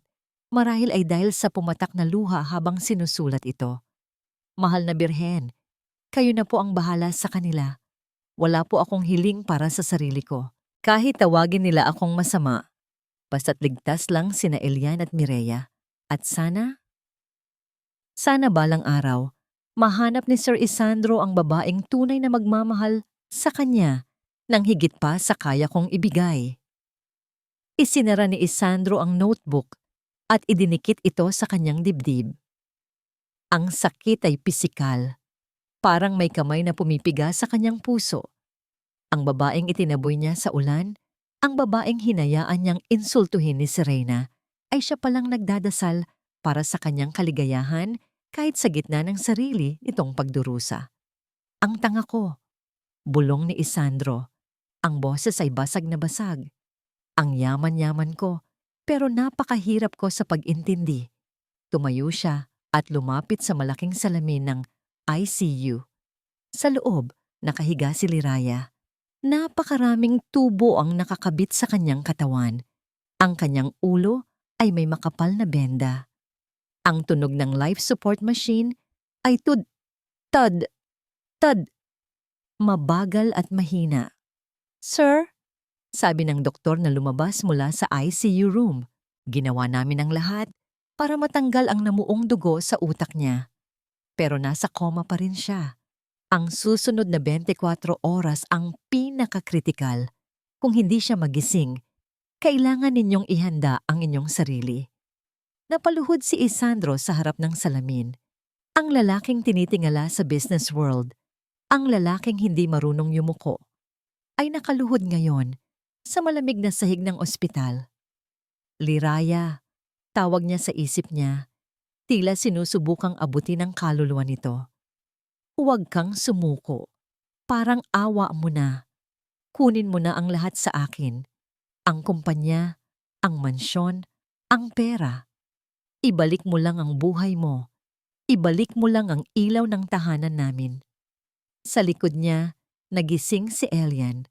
marahil ay dahil sa pumatak na luha habang sinusulat ito. Mahal na Birhen, kayo na po ang bahala sa kanila. Wala po akong hiling para sa sarili ko. Kahit tawagin nila akong masama, basta't ligtas lang sina Elian at Mireya. At sana balang araw, mahanap ni Sir Isandro ang babaeng tunay na magmamahal sa kanya nang higit pa sa kaya kong ibigay. Isinara ni Isandro ang notebook at idinikit ito sa kanyang dibdib. Ang sakit ay pisikal. Parang may kamay na pumipiga sa kanyang puso. Ang babaeng itinaboy niya sa ulan, ang babaeng hinayaan niyang insultuhin ni Serena, ay siya palang nagdadasal para sa kanyang kaligayahan kahit sa gitna ng sarili nitong pagdurusa. Ang tanga ko, bulong ni Isandro. Ang boses ay basag na basag. Ang yaman-yaman ko, pero napakahirap ko sa pag-intindi. Tumayo siya at lumapit sa malaking salamin ng ICU. Sa loob, nakahiga si Liraya. Napakaraming tubo ang nakakabit sa kanyang katawan. Ang kanyang ulo ay may makapal na benda. Ang tunog ng life support machine ay tud, tud, mabagal at mahina. "Sir?" sabi ng doktor na lumabas mula sa ICU room. Ginawa namin ang lahat para matanggal ang namuong dugo sa utak niya. Pero nasa coma pa rin siya. Ang susunod na 24 oras ang pinakakritikal. Kung hindi siya magising, kailangan ninyong ihanda ang inyong sarili. Napaluhod si Isandro sa harap ng salamin. Ang lalaking tinitingala sa business world, ang lalaking hindi marunong yumuko, ay nakaluhod ngayon sa malamig na sahig ng ospital. Liraya, tawag niya sa isip niya, tila sinusubukang abutin ang kaluluwa nito. Huwag kang sumuko. Parang awa mo na. Kunin mo na ang lahat sa akin. Ang kumpanya, ang mansyon, ang pera. Ibalik mo lang ang buhay mo. Ibalik mo lang ang ilaw ng tahanan namin. Sa likod niya, nagising si Elian.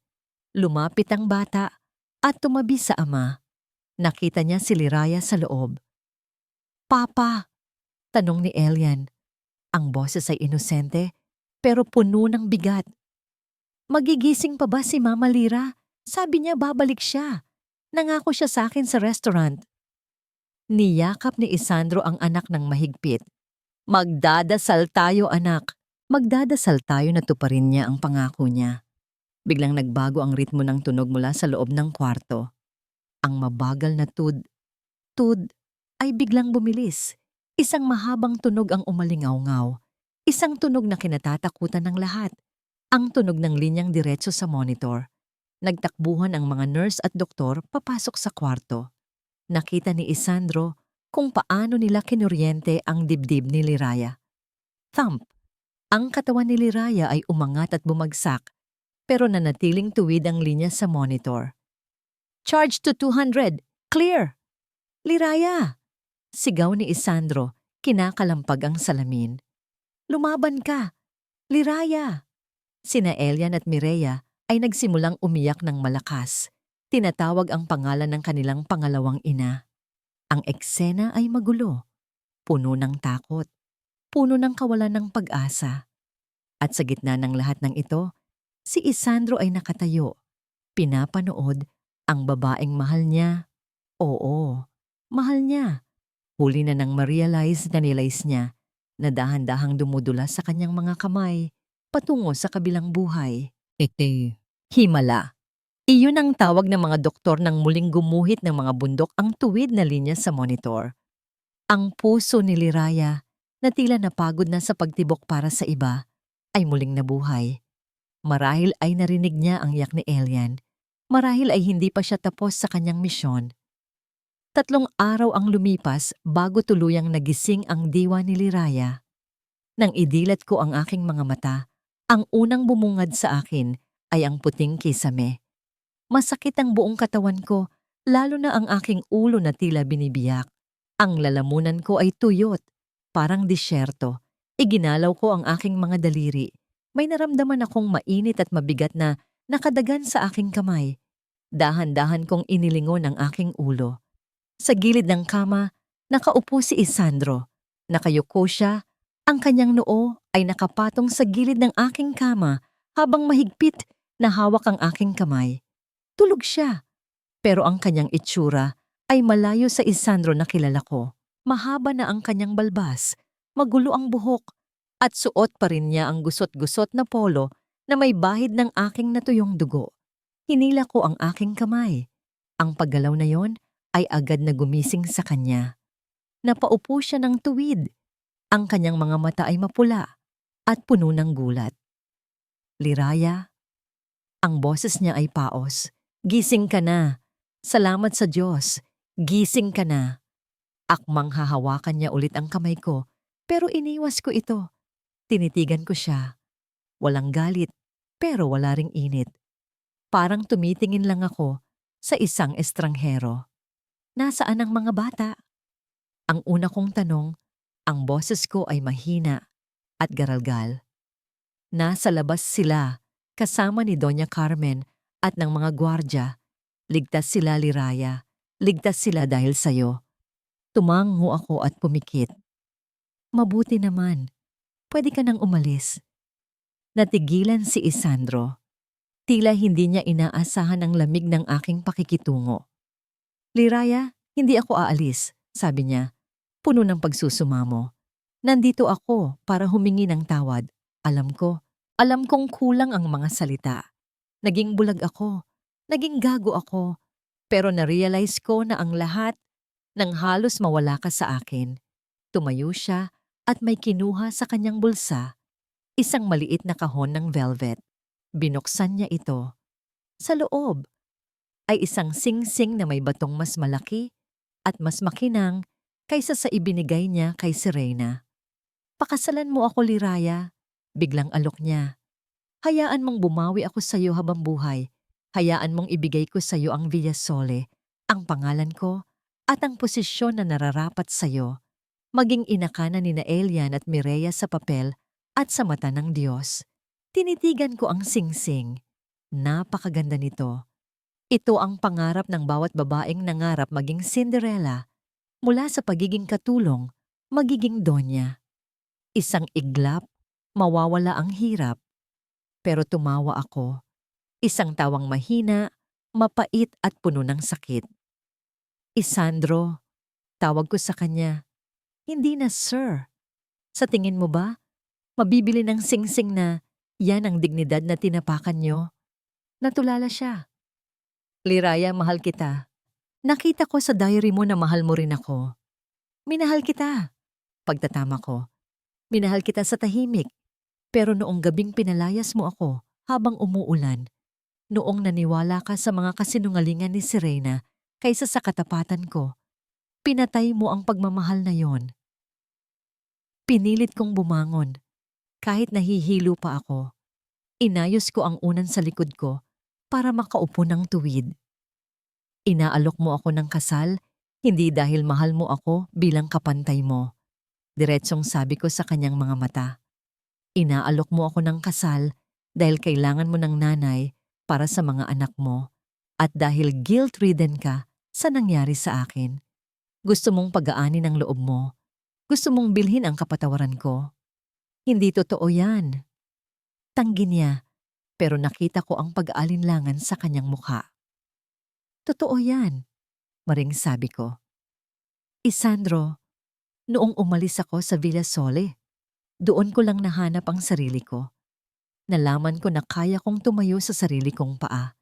Lumapit ang bata at tumabi sa ama. Nakita niya si Liraya sa loob. "Papa?" tanong ni Elian. Ang boses ay inosente pero puno ng bigat. "Magigising pa ba si Mama Lira? Sabi niya babalik siya. Nangako siya sa akin sa restaurant." Niyakap ni Isandro ang anak ng mahigpit. "Magdadasal tayo, anak. Magdadasal tayo na tuparin niya ang pangako niya." Biglang nagbago ang ritmo ng tunog mula sa loob ng kwarto. Ang mabagal na tud ay biglang bumilis. Isang mahabang tunog ang umalingaw-ngaw. Isang tunog na kinatatakutan ng lahat. Ang tunog ng linyang diretso sa monitor. Nagtakbuhan ang mga nurse at doktor papasok sa kwarto. Nakita ni Isandro kung paano nila kinuryente ang dibdib ni Liraya. Thump! Ang katawan ni Liraya ay umangat at bumagsak, pero nanatiling tuwid ang linya sa monitor. "Charge to 200! Clear!" "Liraya!" sigaw ni Isandro, kinakalampag ang salamin. "Lumaban ka! Liraya!" Sina Elian at Mireya ay nagsimulang umiyak ng malakas. Tinatawag ang pangalan ng kanilang pangalawang ina. Ang eksena ay magulo, puno ng takot, puno ng kawalan ng pag-asa. At sa gitna ng lahat ng ito, si Isandro ay nakatayo, pinapanood ang babaeng mahal niya. Oo, mahal niya. Huli na nang ma-realize na nilais niya na dahan-dahang dumudula sa kanyang mga kamay patungo sa kabilang buhay. Himala. Iyon ang tawag ng mga doktor nang muling gumuhit ng mga bundok ang tuwid na linya sa monitor. Ang puso ni Liraya, na tila napagod na sa pagtibok para sa iba, ay muling nabuhay. Marahil ay narinig niya ang iyak ni Elian. Marahil ay hindi pa siya tapos sa kanyang misyon. 3 araw ang lumipas bago tuluyang nagising ang diwa ni Liraya. Nang idilat ko ang aking mga mata, ang unang bumungad sa akin ay ang puting kisame. Masakit ang buong katawan ko, lalo na ang aking ulo na tila binibiyak. Ang lalamunan ko ay tuyot, parang disyerto. Iginalaw ko ang aking mga daliri. May naramdaman akong mainit at mabigat na nakadagan sa aking kamay. Dahan-dahan kong inilingon ang aking ulo. Sa gilid ng kama, nakaupo si Isandro. Nakayuko siya, ang kanyang noo ay nakapatong sa gilid ng aking kama habang mahigpit na hawak ang aking kamay. Tulog siya, pero ang kanyang itsura ay malayo sa Isandro na kilala ko. Mahaba na ang kanyang balbas, magulo ang buhok, at suot pa rin niya ang gusot-gusot na polo na may bahid ng aking natuyong dugo. Hinila ko ang aking kamay. Ang paggalaw na yon ay agad na gumising sa kanya. Napaupo siya ng tuwid. Ang kanyang mga mata ay mapula at puno ng gulat. "Liraya?" Ang boses niya ay paos. "Gising ka na. Salamat sa Diyos. Gising ka na." Akmang hahawakan niya ulit ang kamay ko, pero iniwas ko ito. Tinitigan ko siya. Walang galit, pero wala ring init. Parang tumitingin lang ako sa isang estranghero. Nasaan ang mga bata? Ang una kong tanong, ang boses ko ay mahina at garalgal. Nasa labas sila, kasama ni Doña Carmen at ng mga gwardya. Ligtas sila, Liraya. Ligtas sila dahil sa'yo. Tumango ako at pumikit. Mabuti naman. Pwede ka nang umalis. Natigilan si Isandro. Tila hindi niya inaasahan ang lamig ng aking pakikitungo. Liraya, hindi ako aalis, sabi niya. Puno ng pagsusumamo. Nandito ako para humingi ng tawad. Alam kong kulang ang mga salita. Naging bulag ako, naging gago ako, pero na-realize ko na ang lahat nang halos mawala ka sa akin. Tumayo siya at may kinuha sa kanyang bulsa, isang maliit na kahon ng velvet. Binuksan niya ito. Sa loob ay isang singsing na may batong mas malaki at mas makinang kaysa sa ibinigay niya kay Serena. Pakasalan mo ako, Liraya. Biglang alok niya. Hayaan mong bumawi ako sa iyo habang buhay. Hayaan mong ibigay ko sa iyo ang Villasole, ang pangalan ko, at ang posisyon na nararapat sa iyo. Maging ina ka na nina Elian at Mireya sa papel at sa mata ng Diyos. Tinitigan ko ang singsing. Napakaganda nito. Ito ang pangarap ng bawat babaeng nangarap maging Cinderella. Mula sa pagiging katulong, magiging donya. Isang iglap, mawawala ang hirap. Pero tumawa ako. Isang tawang mahina, mapait at puno ng sakit. Isandro, tawag ko sa kanya. Hindi na sir. Sa tingin mo ba, mabibili ng singsing na yan ang dignidad na tinapakan nyo? Natulala siya. Liraya, mahal kita. Nakita ko sa diary mo na mahal mo rin ako. Minahal kita. Pagtatama ko. Minahal kita sa tahimik. Pero noong gabing pinalayas mo ako habang umuulan, noong naniwala ka sa mga kasinungalingan ni Serena kaysa sa katapatan ko, pinatay mo ang pagmamahal na yon. Pinilit kong bumangon. Kahit nahihilo pa ako, inayos ko ang unan sa likod ko para makaupo ng tuwid. Inaalok mo ako ng kasal, hindi dahil mahal mo ako bilang kapantay mo. Diretsong sabi ko sa kanyang mga mata. Inaalok mo ako ng kasal dahil kailangan mo ng nanay para sa mga anak mo at dahil guilt-ridden ka sa nangyari sa akin. Gusto mong pagaanin ang loob mo. Gusto mong bilhin ang kapatawaran ko. Hindi totoo yan. Tanggi niya, pero nakita ko ang pag-aalinlangan sa kanyang mukha. Totoo yan, maring sabi ko. Isandro, noong umalis ako sa Villasole, doon ko lang nahanap ang sarili ko. Nalaman ko na kaya kong tumayo sa sarili kong paa,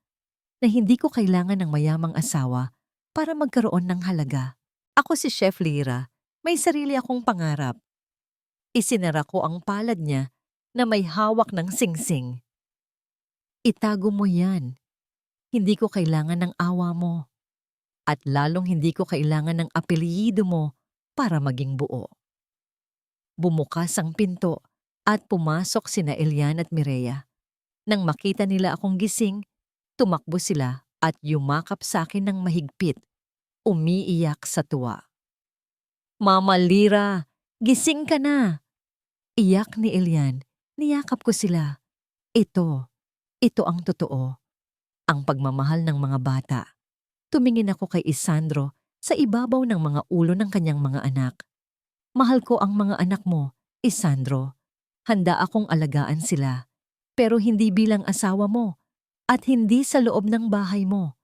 na hindi ko kailangan ng mayamang asawa para magkaroon ng halaga. Ako si Chef Lira, may sarili akong pangarap. Isinara ko ang palad niya na may hawak ng singsing. Itago mo yan. Hindi ko kailangan ng awa mo. At lalong hindi ko kailangan ng apelyido mo para maging buo. Bumukas ang pinto at pumasok sina Elian at Mireya. Nang makita nila akong gising, tumakbo sila at yumakap sa akin ng mahigpit, umiiyak sa tuwa. Mama Lira, gising ka na! Iyak ni Elian, niyakap ko sila. Ito ang totoo. Ang pagmamahal ng mga bata. Tumingin ako kay Isandro sa ibabaw ng mga ulo ng kanyang mga anak. Mahal ko ang mga anak mo, Isandro. Handa akong alagaan sila, pero hindi bilang asawa mo at hindi sa loob ng bahay mo.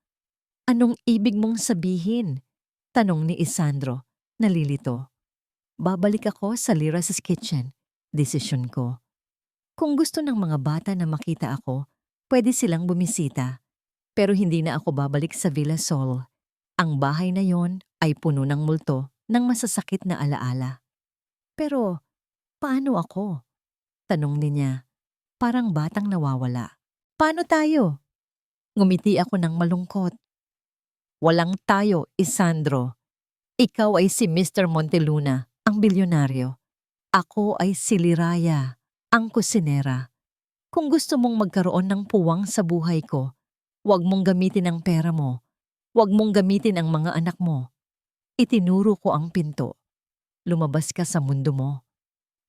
Anong ibig mong sabihin? Tanong ni Isandro, nalilito. Babalik ako sa Lira's kitchen. Desisyon ko. Kung gusto ng mga bata na makita ako, pwede silang bumisita. Pero hindi na ako babalik sa Villa Sol. Ang bahay na yon ay puno ng multo ng masasakit na alaala. Pero, paano ako? Tanong niya, parang batang nawawala. Paano tayo? Ngumiti ako ng malungkot. Walang tayo, Isandro. Ikaw ay si Mr. Monteluna, ang bilyonaryo. Ako ay si Liraya, ang kusinera. Kung gusto mong magkaroon ng puwang sa buhay ko, huwag mong gamitin ang pera mo. Huwag mong gamitin ang mga anak mo. Itinuro ko ang pinto. Lumabas ka sa mundo mo.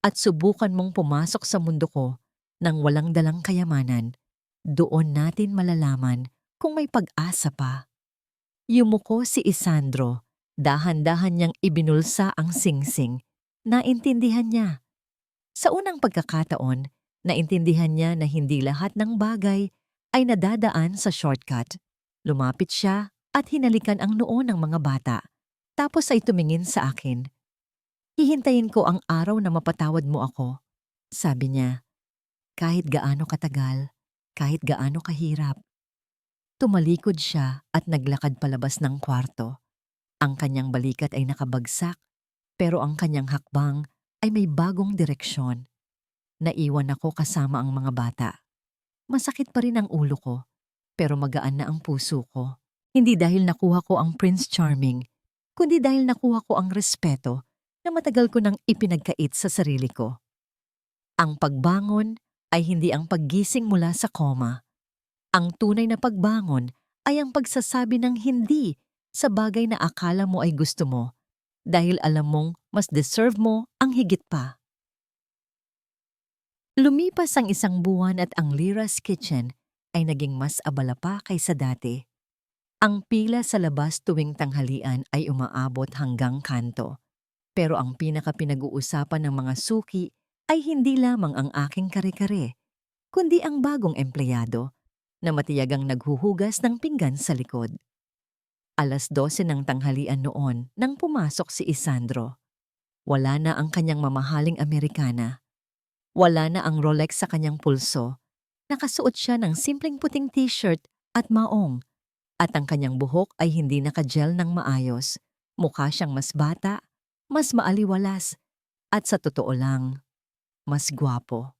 At subukan mong pumasok sa mundo ko nang walang dalang kayamanan. Doon natin malalaman kung may pag-asa pa. Yumuko si Isandro. Dahan-dahan niyang ibinulsa ang singsing. Naintindihan niya. Sa unang pagkakataon, naintindihan niya na hindi lahat ng bagay ay nadadaan sa shortcut. Lumapit siya at hinalikan ang noo ng mga bata. Tapos ay tumingin sa akin. Hihintayin ko ang araw na mapatawad mo ako. Sabi niya, kahit gaano katagal, kahit gaano kahirap. Tumalikod siya at naglakad palabas ng kwarto. Ang kanyang balikat ay nakabagsak, pero ang kanyang hakbang ay may bagong direksyon. Naiwan ako kasama ang mga bata. Masakit pa rin ang ulo ko, pero magaan na ang puso ko. Hindi dahil nakuha ko ang Prince Charming, kundi dahil nakuha ko ang respeto na matagal ko nang ipinagkait sa sarili ko. Ang pagbangon ay hindi ang paggising mula sa koma. Ang tunay na pagbangon ay ang pagsasabi ng hindi sa bagay na akala mo ay gusto mo dahil alam mong mas deserve mo ang higit pa. Lumipas ang isang buwan at ang Lira's Kitchen ay naging mas abala pa kaysa dati. Ang pila sa labas tuwing tanghalian ay umaabot hanggang kanto. Pero ang pinaka-pinag-uusapan ng mga suki ay hindi lamang ang aking kare-kare, kundi ang bagong empleyado na matiyagang naghuhugas ng pinggan sa likod. 12:00 ng tanghalian noon nang pumasok si Isandro. Wala na ang kanyang mamahaling Amerikana. Wala na ang Rolex sa kanyang pulso. Nakasuot siya ng simpleng puting t-shirt at maong. At ang kanyang buhok ay hindi nakagel ng maayos. Mukha siyang mas bata, mas maaliwalas, at sa totoo lang, mas gwapo.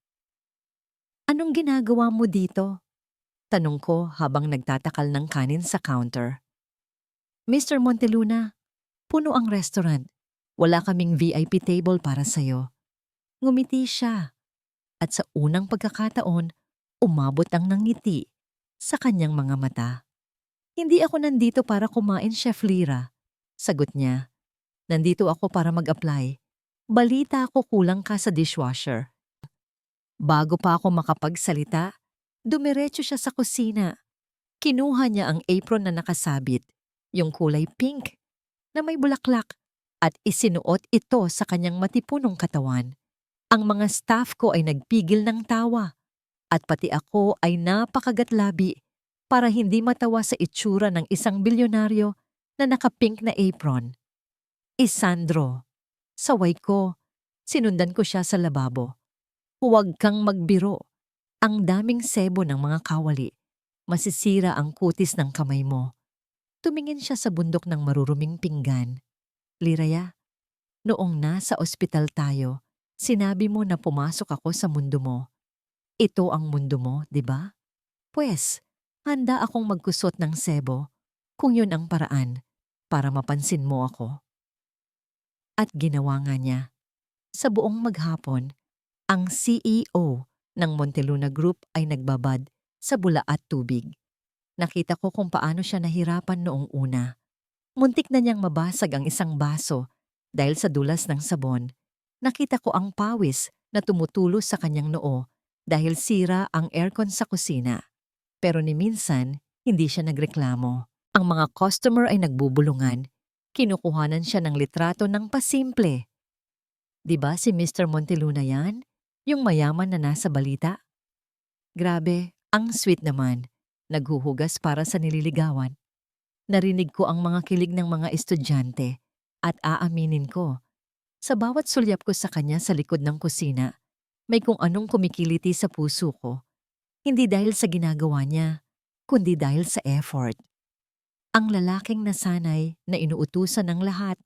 Anong ginagawa mo dito? Tanong ko habang nagtatakal ng kanin sa counter. Mr. Monteluna, puno ang restaurant. Wala kaming VIP table para sa'yo. Ngumiti siya. At sa unang pagkakataon, umabot ang nangiti sa kanyang mga mata. Hindi ako nandito para kumain, Chef Lira. Sagot niya. Nandito ako para mag-apply. Balita ko kulang ka sa dishwasher. Bago pa ako makapagsalita, dumiretso siya sa kusina. Kinuha niya ang apron na nakasabit, yung kulay pink, na may bulaklak, at isinuot ito sa kanyang matipunong katawan. Ang mga staff ko ay nagpigil ng tawa, at pati ako ay napakagatlabi para hindi matawa sa itsura ng isang bilyonaryo na nakapink na apron. Isandro, saway ko, sinundan ko siya sa lababo. Huwag kang magbiro. Ang daming sebo ng mga kawali. Masisira ang kutis ng kamay mo. Tumingin siya sa bundok ng maruruming pinggan. Liraya, noong nasa ospital tayo, sinabi mo na pumasok ako sa mundo mo. Ito ang mundo mo, di ba? Pwes, handa akong magkusot ng sebo kung yun ang paraan para mapansin mo ako. At ginawa nga niya. Sa buong maghapon, ang CEO ng Monteluna Group ay nagbabad sa bula at tubig. Nakita ko kung paano siya nahirapan noong una. Muntik na niyang mabasag ang isang baso dahil sa dulas ng sabon. Nakita ko ang pawis na tumutulo sa kanyang noo dahil sira ang aircon sa kusina. Pero ni minsan, hindi siya nagreklamo. Ang mga customer ay nagbubulungan. Kinukuhanan siya ng litrato ng pasimple. Di ba si Mr. Monteluna yan? Yung mayaman na nasa balita? Grabe, ang sweet naman. Naghuhugas para sa nililigawan. Narinig ko ang mga kilig ng mga estudyante at aaminin ko, sa bawat sulyap ko sa kanya sa likod ng kusina, may kung anong kumikiliti sa puso ko. Hindi dahil sa ginagawa niya, kundi dahil sa effort. Ang lalaking nasanay na inuutusan ng lahat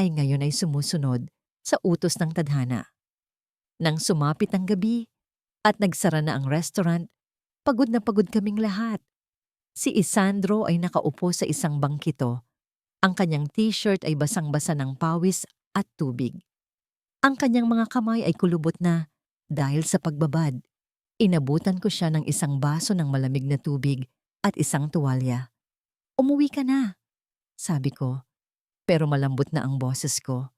ay ngayon ay sumusunod sa utos ng tadhana. Nang sumapit ang gabi at nagsara na ang restaurant, pagod na pagod kaming lahat. Si Isandro ay nakaupo sa isang bangkito. Ang kanyang t-shirt ay basang-basa ng pawis at tubig. Ang kanyang mga kamay ay kulubot na dahil sa pagbabad. Inabutan ko siya ng isang baso ng malamig na tubig at isang tuwalya. "Umuwi ka na," sabi ko, pero malambot na ang boses ko.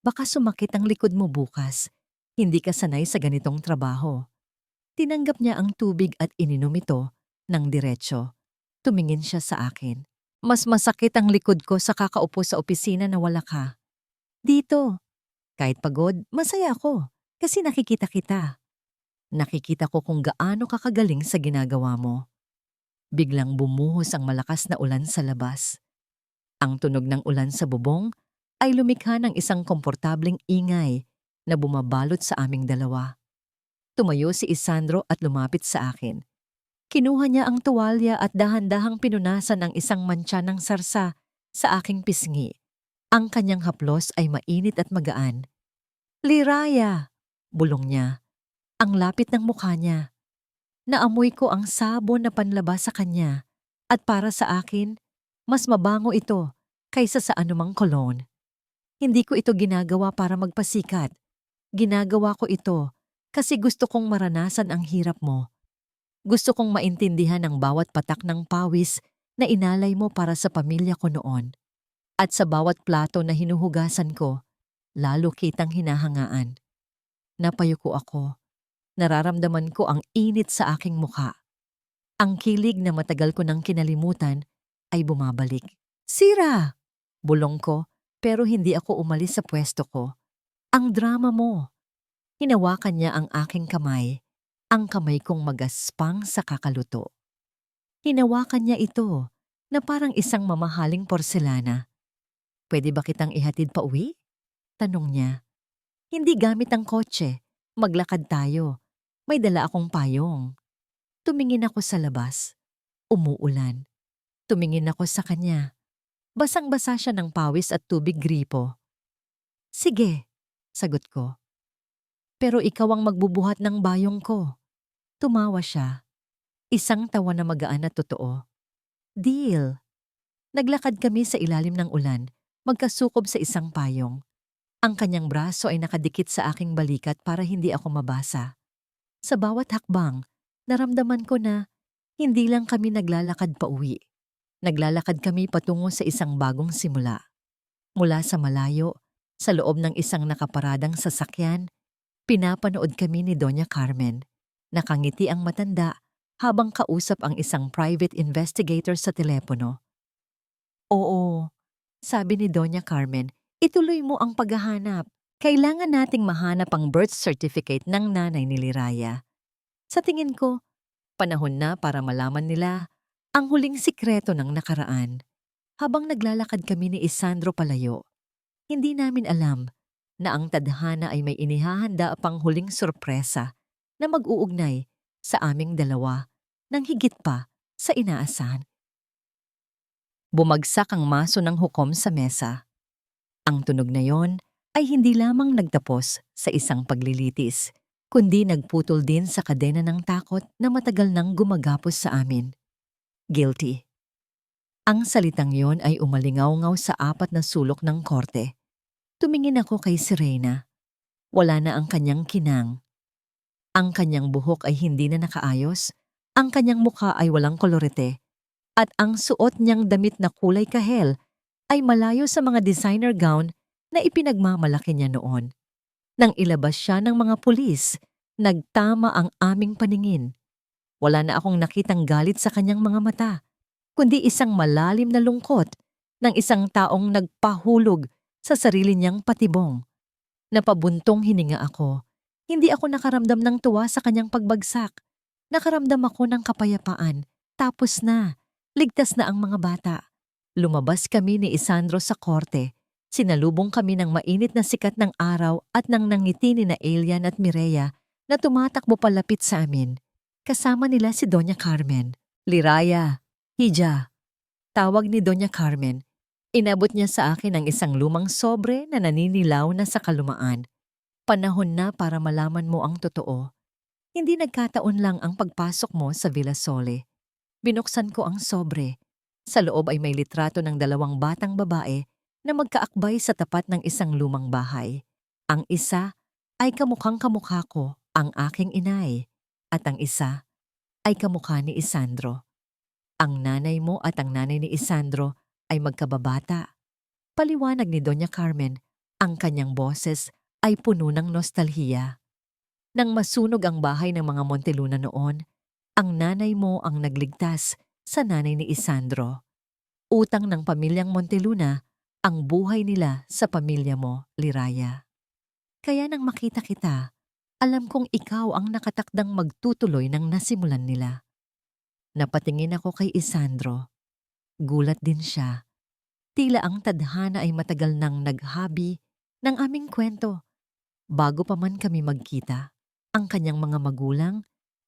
"Baka sumakit ang likod mo bukas. Hindi ka sanay sa ganitong trabaho." Tinanggap niya ang tubig at ininom ito ng diretso. Tumingin siya sa akin. "Mas masakit ang likod ko sa kakaupo sa opisina na wala ka. Dito, kahit pagod, masaya ako kasi nakikita kita. Nakikita ko kung gaano ka kagaling sa ginagawa mo." Biglang bumuhos ang malakas na ulan sa labas. Ang tunog ng ulan sa bubong ay lumikha ng isang komportableng ingay na bumabalot sa aming dalawa. Tumayo si Isandro at lumapit sa akin. Kinuha niya ang tuwalya at dahan-dahang pinunasan ang isang mantsa ng sarsa sa aking pisngi. Ang kanyang haplos ay mainit at magaan. "Liraya!" bulong niya. Ang lapit ng mukha niya. Naamoy ko ang sabon na panlabas sa kanya at para sa akin, mas mabango ito kaysa sa anumang cologne. Hindi ko ito ginagawa para magpasikat. Ginagawa ko ito kasi gusto kong maranasan ang hirap mo. Gusto kong maintindihan ang bawat patak ng pawis na inalay mo para sa pamilya ko noon. At sa bawat plato na hinuhugasan ko, lalo kitang hinahangaan. Napayuko ako. Nararamdaman ko ang init sa aking mukha. Ang kilig na matagal ko nang kinalimutan ay bumabalik. "Sira!" bulong ko, pero hindi ako umalis sa pwesto ko. "Ang drama mo." Hinawakan niya ang aking kamay, ang kamay kong magaspang sa kakaluto. Hinawakan niya ito na parang isang mamahaling porselana. "Pwede ba kitang ihatid pa uwi?" tanong niya. "Hindi gamit ang kotse. Maglakad tayo. May dala akong payong." Tumingin ako sa labas. Umuulan. Tumingin ako sa kanya. Basang-basa siya ng pawis at tubig gripo. "Sige," sagot ko. "Pero ikaw ang magbubuhat ng bayong ko." Tumawa siya. Isang tawa na magaan at totoo. "Deal." Naglakad kami sa ilalim ng ulan, magkasukob sa isang payong. Ang kanyang braso ay nakadikit sa aking balikat para hindi ako mabasa. Sa bawat hakbang, naramdaman ko na hindi lang kami naglalakad pa uwi. Naglalakad kami patungo sa isang bagong simula. Mula sa malayo, sa loob ng isang nakaparadang sasakyan, pinapanood kami ni Doña Carmen. Nakangiti ang matanda habang kausap ang isang private investigator sa telepono. "Oo," sabi ni Doña Carmen, "ituloy mo ang paghahanap. Kailangan nating mahanap ang birth certificate ng nanay ni Liraya. Sa tingin ko, panahon na para malaman nila ang huling sikreto ng nakaraan." Habang naglalakad kami ni Isandro palayo, hindi namin alam na ang tadhana ay may inihahanda pang huling sorpresa na mag-uugnay sa aming dalawa nang higit pa sa inaasahan. Bumagsak ang maso ng hukom sa mesa. Ang tunog na yon ay hindi lamang nagtapos sa isang paglilitis, kundi nagputol din sa kadena ng takot na matagal nang gumagapos sa amin. Guilty. Ang salitang yon ay umalingaw-ngaw sa apat na sulok ng korte. Tumingin ako kay Serena. Wala na ang kanyang kinang. Ang kanyang buhok ay hindi na nakaayos, ang kanyang mukha ay walang kolorete, at ang suot niyang damit na kulay kahel ay malayo sa mga designer gown na ipinagmamalaki niya noon. Nang ilabas siya ng mga pulis, nagtama ang aming paningin. Wala na akong nakitang galit sa kanyang mga mata, kundi isang malalim na lungkot ng isang taong nagpahulog sa sarili niyang patibong. Napabuntong hininga ako. Hindi ako nakaramdam ng tuwa sa kanyang pagbagsak. Nakaramdam ako ng kapayapaan. Tapos na. Ligtas na ang mga bata. Lumabas kami ni Isandro sa korte. Sinalubong kami ng mainit na sikat ng araw at ng nangiti ni na Elian at Mireya na tumatakbo palapit sa amin. Kasama nila si Doña Carmen. "Liraya, Hija," tawag ni Doña Carmen. Inabot niya sa akin ang isang lumang sobre na naninilaw na sa kalumaan. "Panahon na para malaman mo ang totoo. Hindi nagkataon lang ang pagpasok mo sa Villa Sole." Binuksan ko ang sobre. Sa loob ay may litrato ng dalawang batang babae na magkaakbay sa tapat ng isang lumang bahay. Ang isa ay kamukhang kamukha ko, ang aking inay, at ang isa ay kamukha ni Isandro. Ang nanay mo at ang nanay ni Isandro ay magkababata. Paliwanag ni Doña Carmen, ang kanyang boses ay puno ng nostalhiya. Nang masunog ang bahay ng mga Monteluna noon, ang nanay mo ang nagligtas sa nanay ni Isandro. Utang ng pamilyang Monteluna ang buhay nila sa pamilya mo, Liraya. Kaya nang makita kita, alam kong ikaw ang nakatakdang magtutuloy ng nasimulan nila. Napatingin ako kay Isandro. Gulat din siya. Tila ang tadhana ay matagal nang naghabi ng aming kwento. Bago pa man kami magkita, ang kanyang mga magulang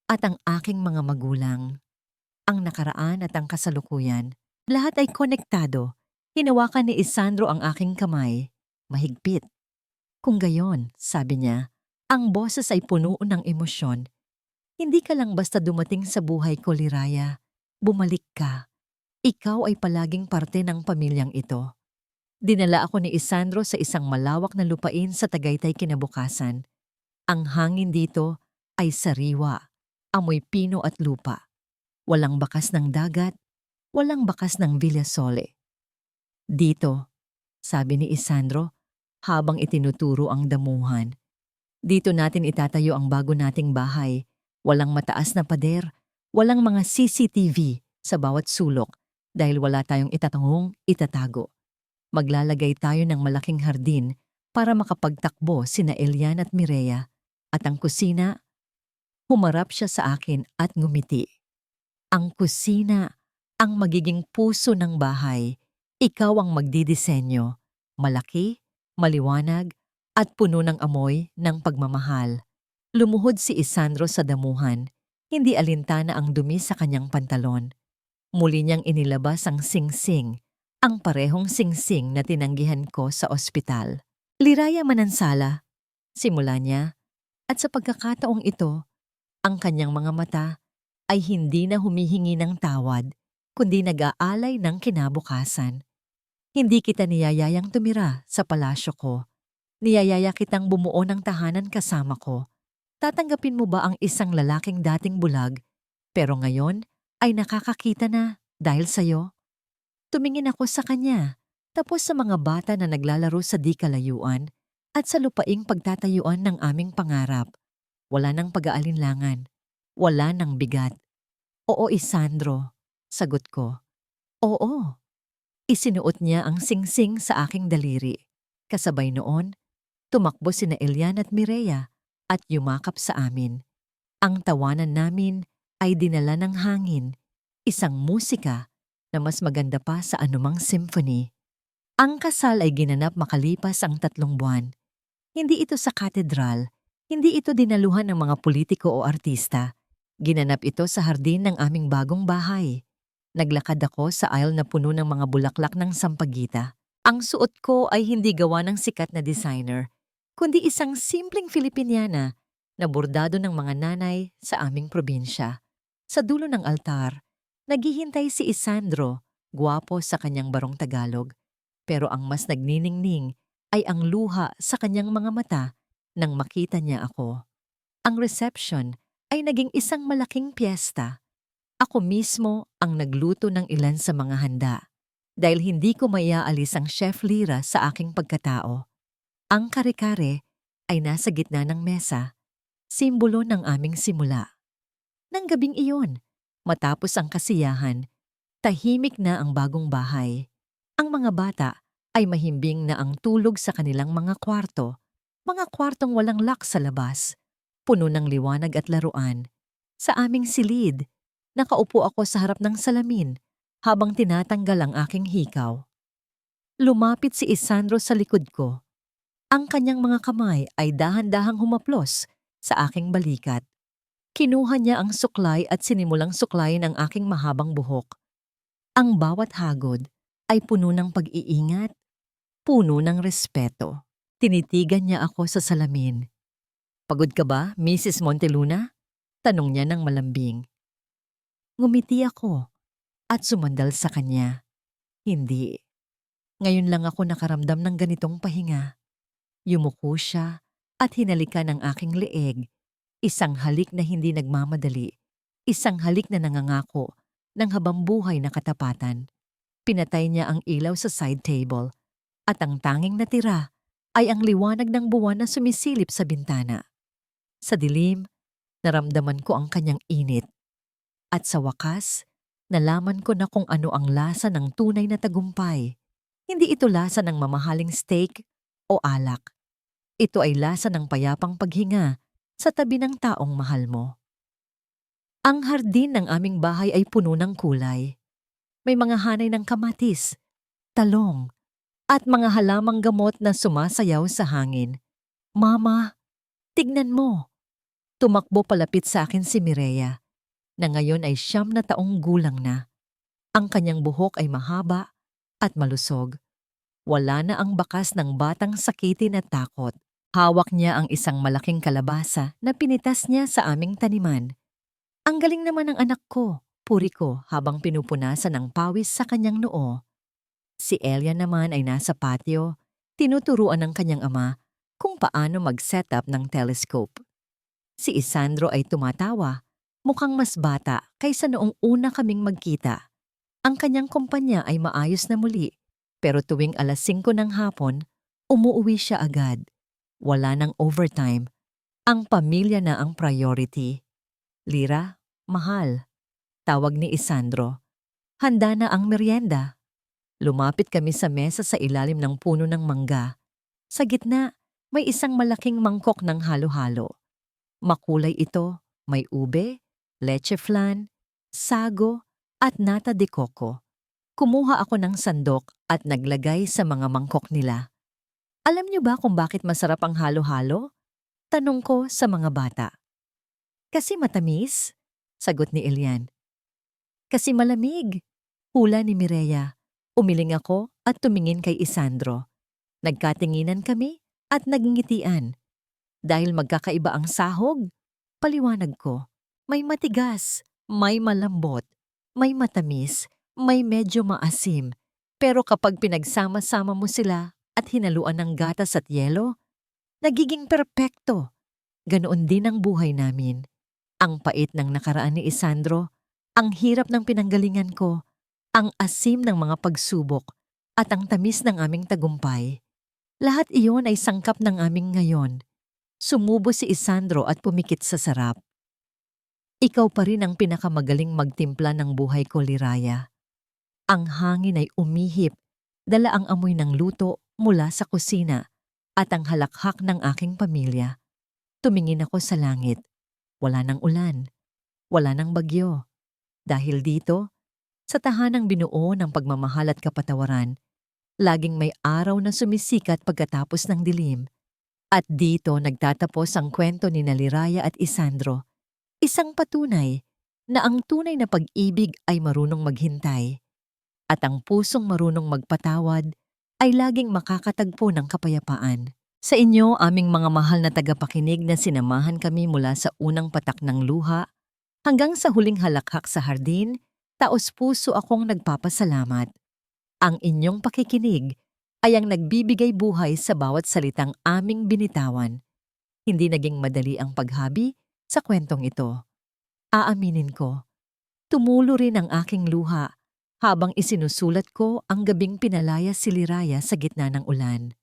at ang aking mga magulang. Ang nakaraan at ang kasalukuyan, lahat ay konektado. Hinawakan ni Isandro ang aking kamay. Mahigpit. Kung gayon, sabi niya, ang boses ay puno ng emosyon. Hindi ka lang basta dumating sa buhay ko, Liraya. Bumalik ka. Ikaw ay palaging parte ng pamilyang ito. Dinala ako ni Isandro sa isang malawak na lupain sa Tagaytay kinabukasan. Ang hangin dito ay sariwa, amoy pino at lupa. Walang bakas ng dagat, walang bakas ng Villasole. Dito, sabi ni Isandro, habang itinuturo ang damuhan. Dito natin itatayo ang bago nating bahay. Walang mataas na pader, walang mga CCTV sa bawat sulok dahil wala tayong itatangong itatago. Maglalagay tayo ng malaking hardin para makapagtakbo sina Elian at Mireya. At ang kusina, humarap siya sa akin at ngumiti. Ang kusina, ang magiging puso ng bahay. Ikaw ang magdidisenyo. Malaki, maliwanag, at puno ng amoy ng pagmamahal. Lumuhod si Isandro sa damuhan. Hindi alintana ang dumi sa kanyang pantalon. Muli niyang inilabas ang singsing, ang parehong singsing na tinanggihan ko sa ospital. Liraya Manansala, simula niya, at sa pagkakataong ito, ang kanyang mga mata ay hindi na humihingi ng tawad, kundi nag-aalay ng kinabukasan. Hindi kita niyayayang tumira sa palasyo ko. Niyayaya kitang bumuo ng tahanan kasama ko. Tatanggapin mo ba ang isang lalaking dating bulag, pero ngayon ay nakakakita na dahil sa'yo? Tumingin ako sa kanya, tapos sa mga bata na naglalaro sa di kalayuan at sa lupaing pagtatayuan ng aming pangarap. Wala nang pag-aalinlangan. Wala nang bigat. Oo, Isandro, sagot ko. Oo. Isinuot niya ang singsing sa aking daliri. Kasabay noon, tumakbo sina Elian at Mireya at yumakap sa amin. Ang tawanan namin ay dinala ng hangin, isang musika na mas maganda pa sa anumang symphony. Ang kasal ay ginanap makalipas ang 3 buwan. Hindi ito sa katedral, hindi ito dinaluhan ng mga politiko o artista. Ginanap ito sa hardin ng aming bagong bahay. Naglakad ako sa aisle na puno ng mga bulaklak ng sampagita. Ang suot ko ay hindi gawa ng sikat na designer, kundi isang simpleng Filipiniana na bordado ng mga nanay sa aming probinsya. Sa dulo ng altar, naghihintay si Isandro, gwapo sa kanyang barong Tagalog. Pero ang mas nagniningning ay ang luha sa kanyang mga mata nang makita niya ako. Ang reception ay naging isang malaking piyesta. Ako mismo ang nagluto ng ilan sa mga handa dahil hindi ko maiaalis ang Chef Lira sa aking pagkatao. Ang kare-kare ay nasa gitna ng mesa, simbolo ng aming simula. Nang gabing iyon, matapos ang kasiyahan, tahimik na ang bagong bahay. Ang mga bata ay mahimbing na ang tulog sa kanilang mga kwartong walang lock sa labas, puno ng liwanag at laruan. Sa aming silid, nakaupo ako sa harap ng salamin habang tinatanggal ang aking hikaw. Lumapit si Isandro sa likod ko. Ang kanyang mga kamay ay dahan-dahang humaplos sa aking balikat. Kinuha niya ang suklay at sinimulang suklayin ang aking mahabang buhok. Ang bawat hagod ay puno ng pag-iingat, puno ng respeto. Tinitigan niya ako sa salamin. "Pagod ka ba, Mrs. Monteluna?" Tanong niya ng malambing. Ngumiti ako. at sumandal sa kanya. Hindi. Ngayon lang ako nakaramdam ng ganitong pahinga. Yumuko siya at hinalikan ang aking leeg. Isang halik na hindi nagmamadali. Isang halik na nangangako ng habambuhay na katapatan. Pinatay niya ang ilaw sa side table at ang tanging natira ay ang liwanag ng buwan na sumisilip sa bintana. Sa dilim, naramdaman ko ang kanyang init. At sa wakas, nalaman ko na kung ano ang lasa ng tunay na tagumpay. Hindi ito lasa ng mamahaling steak o alak. Ito ay lasa ng payapang paghinga sa tabi ng taong mahal mo. Ang hardin ng aming bahay ay puno ng kulay. May mga hanay ng kamatis, talong, at mga halamang gamot na sumasayaw sa hangin. Mama, tignan mo! Tumakbo palapit sa akin si Mireya, na ngayon ay 9 na taong gulang na. Ang kanyang buhok ay mahaba at malusog. Wala na ang bakas ng batang sakitin at takot. Hawak niya ang isang malaking kalabasa na pinitas niya sa aming taniman. Ang galing naman ng anak ko, puri ko habang pinupunasan ng pawis sa kanyang noo. Si Elia naman ay nasa patio, tinuturuan ng kanyang ama kung paano mag-set up ng telescope. Si Isandro ay tumatawa, mukhang mas bata kaysa noong una kaming magkita. Ang kanyang kumpanya ay maayos na muli, pero tuwing alas 5 ng hapon, umuuwi siya agad. Wala ng overtime. Ang pamilya na ang priority. Lira, mahal. Tawag ni Isandro. Handa na ang merienda. Lumapit kami sa mesa sa ilalim ng puno ng mangga. Sa gitna, may isang malaking mangkok ng halo-halo. Makulay ito, may ube, leche flan, sago, at nata de coco. Kumuha ako ng sandok at naglagay sa mga mangkok nila. Alam niyo ba kung bakit masarap ang halo-halo? Tanong ko sa mga bata. Kasi matamis, sagot ni Elian. Kasi malamig, hula ni Mireya. Umiling ako at tumingin kay Isandro. Nagkatinginan kami at nagngitian. Dahil magkakaiba ang sahog, paliwanag ko, may matigas, may malambot, may matamis, may medyo maasim. Pero kapag pinagsama-sama mo sila at hinaluan ng gatas at yelo, nagiging perpekto. Ganoon din ang buhay namin. Ang pait ng nakaraan ni Isandro, ang hirap ng pinanggalingan ko, ang asim ng mga pagsubok, at ang tamis ng aming tagumpay. Lahat iyon ay sangkap ng aming ngayon. Sumubo si Isandro at pumikit sa sarap. Ikaw pa rin ang pinakamagaling magtimpla ng buhay ko, Liraya. Ang hangin ay umihip, dala ang amoy ng luto mula sa kusina at ang halakhak ng aking pamilya. Tumingin ako sa langit. Wala nang ulan. Wala nang bagyo. Dahil dito, sa tahanang binuo ng pagmamahal at kapatawaran, laging may araw na sumisikat pagkatapos ng dilim. At dito nagtatapos ang kwento ni Liraya at Isandro. Isang patunay na ang tunay na pag-ibig ay marunong maghintay. At ang pusong marunong magpatawad ay laging makakatagpo ng kapayapaan. Sa inyo, aming mga mahal na tagapakinig na sinamahan kami mula sa unang patak ng luha hanggang sa huling halakhak sa hardin, taos-puso akong nagpapasalamat. Ang inyong pakikinig ay ang nagbibigay buhay sa bawat salitang aming binitawan. Hindi naging madali ang paghabi sa kwentong ito. Aaminin ko, tumulo rin ang aking luha habang isinusulat ko ang gabing pinalaya si Liraya sa gitna ng ulan.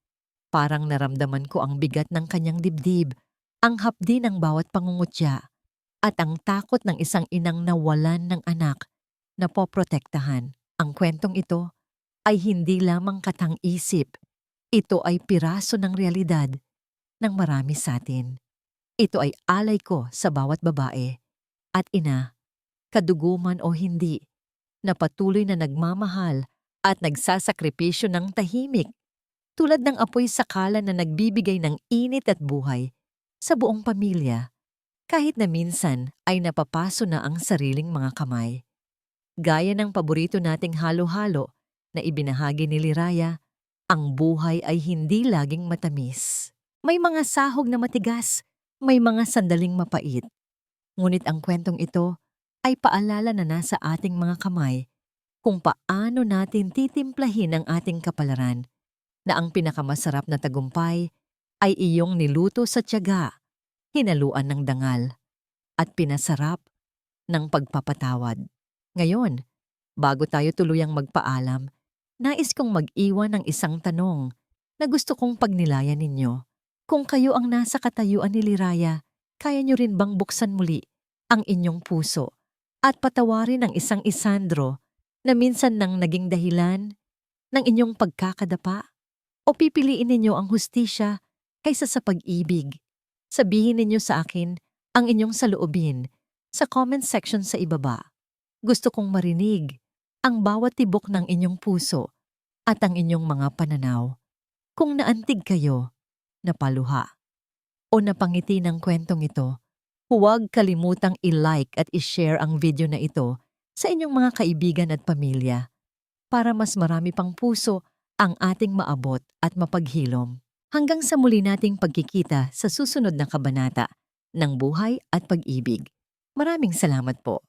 Parang naramdaman ko ang bigat ng kanyang dibdib, ang hapdi ng bawat pangungutya, at ang takot ng isang inang nawalan ng anak na poprotektahan. Ang kwentong ito ay hindi lamang katang-isip. Ito ay piraso ng realidad ng marami sa atin. Ito ay alay ko sa bawat babae at ina, kaduguman o hindi, na patuloy na nagmamahal at nagsasakripisyo ng tahimik, tulad ng apoy sakala na nagbibigay ng init at buhay sa buong pamilya, kahit na minsan ay napapaso na ang sariling mga kamay. Gaya ng paborito nating halo-halo na ibinahagi ni Liraya, ang buhay ay hindi laging matamis. May mga sahog na matigas, may mga sandaling mapait. Ngunit ang kwentong ito ay paalala na nasa ating mga kamay kung paano natin titimplahin ang ating kapalaran na ang pinakamasarap na tagumpay ay iyong niluto sa tiyaga, hinaluan ng dangal, at pinasarap ng pagpapatawad. Ngayon, bago tayo tuluyang magpaalam, nais kong mag-iwan ng isang tanong na gusto kong pagnilayan ninyo. Kung kayo ang nasa katayuan ni Liraya, kaya nyo rin bang buksan muli ang inyong puso at patawarin ang isang Isandro na minsan nang naging dahilan ng inyong pagkakadapa? O pipiliin ninyo ang hustisya kaysa sa pag-ibig? Sabihin ninyo sa akin ang inyong saloobin sa comment section sa ibaba. Gusto kong marinig ang bawat tibok ng inyong puso at ang inyong mga pananaw. Kung naantig kayo, napaluha, o napangiti ng kwentong ito, huwag kalimutang i-like at i-share ang video na ito sa inyong mga kaibigan at pamilya para mas marami pang puso ang ating maabot at mapaghilom. Hanggang sa muli nating pagkikita sa susunod na kabanata ng buhay at pag-ibig. Maraming salamat po.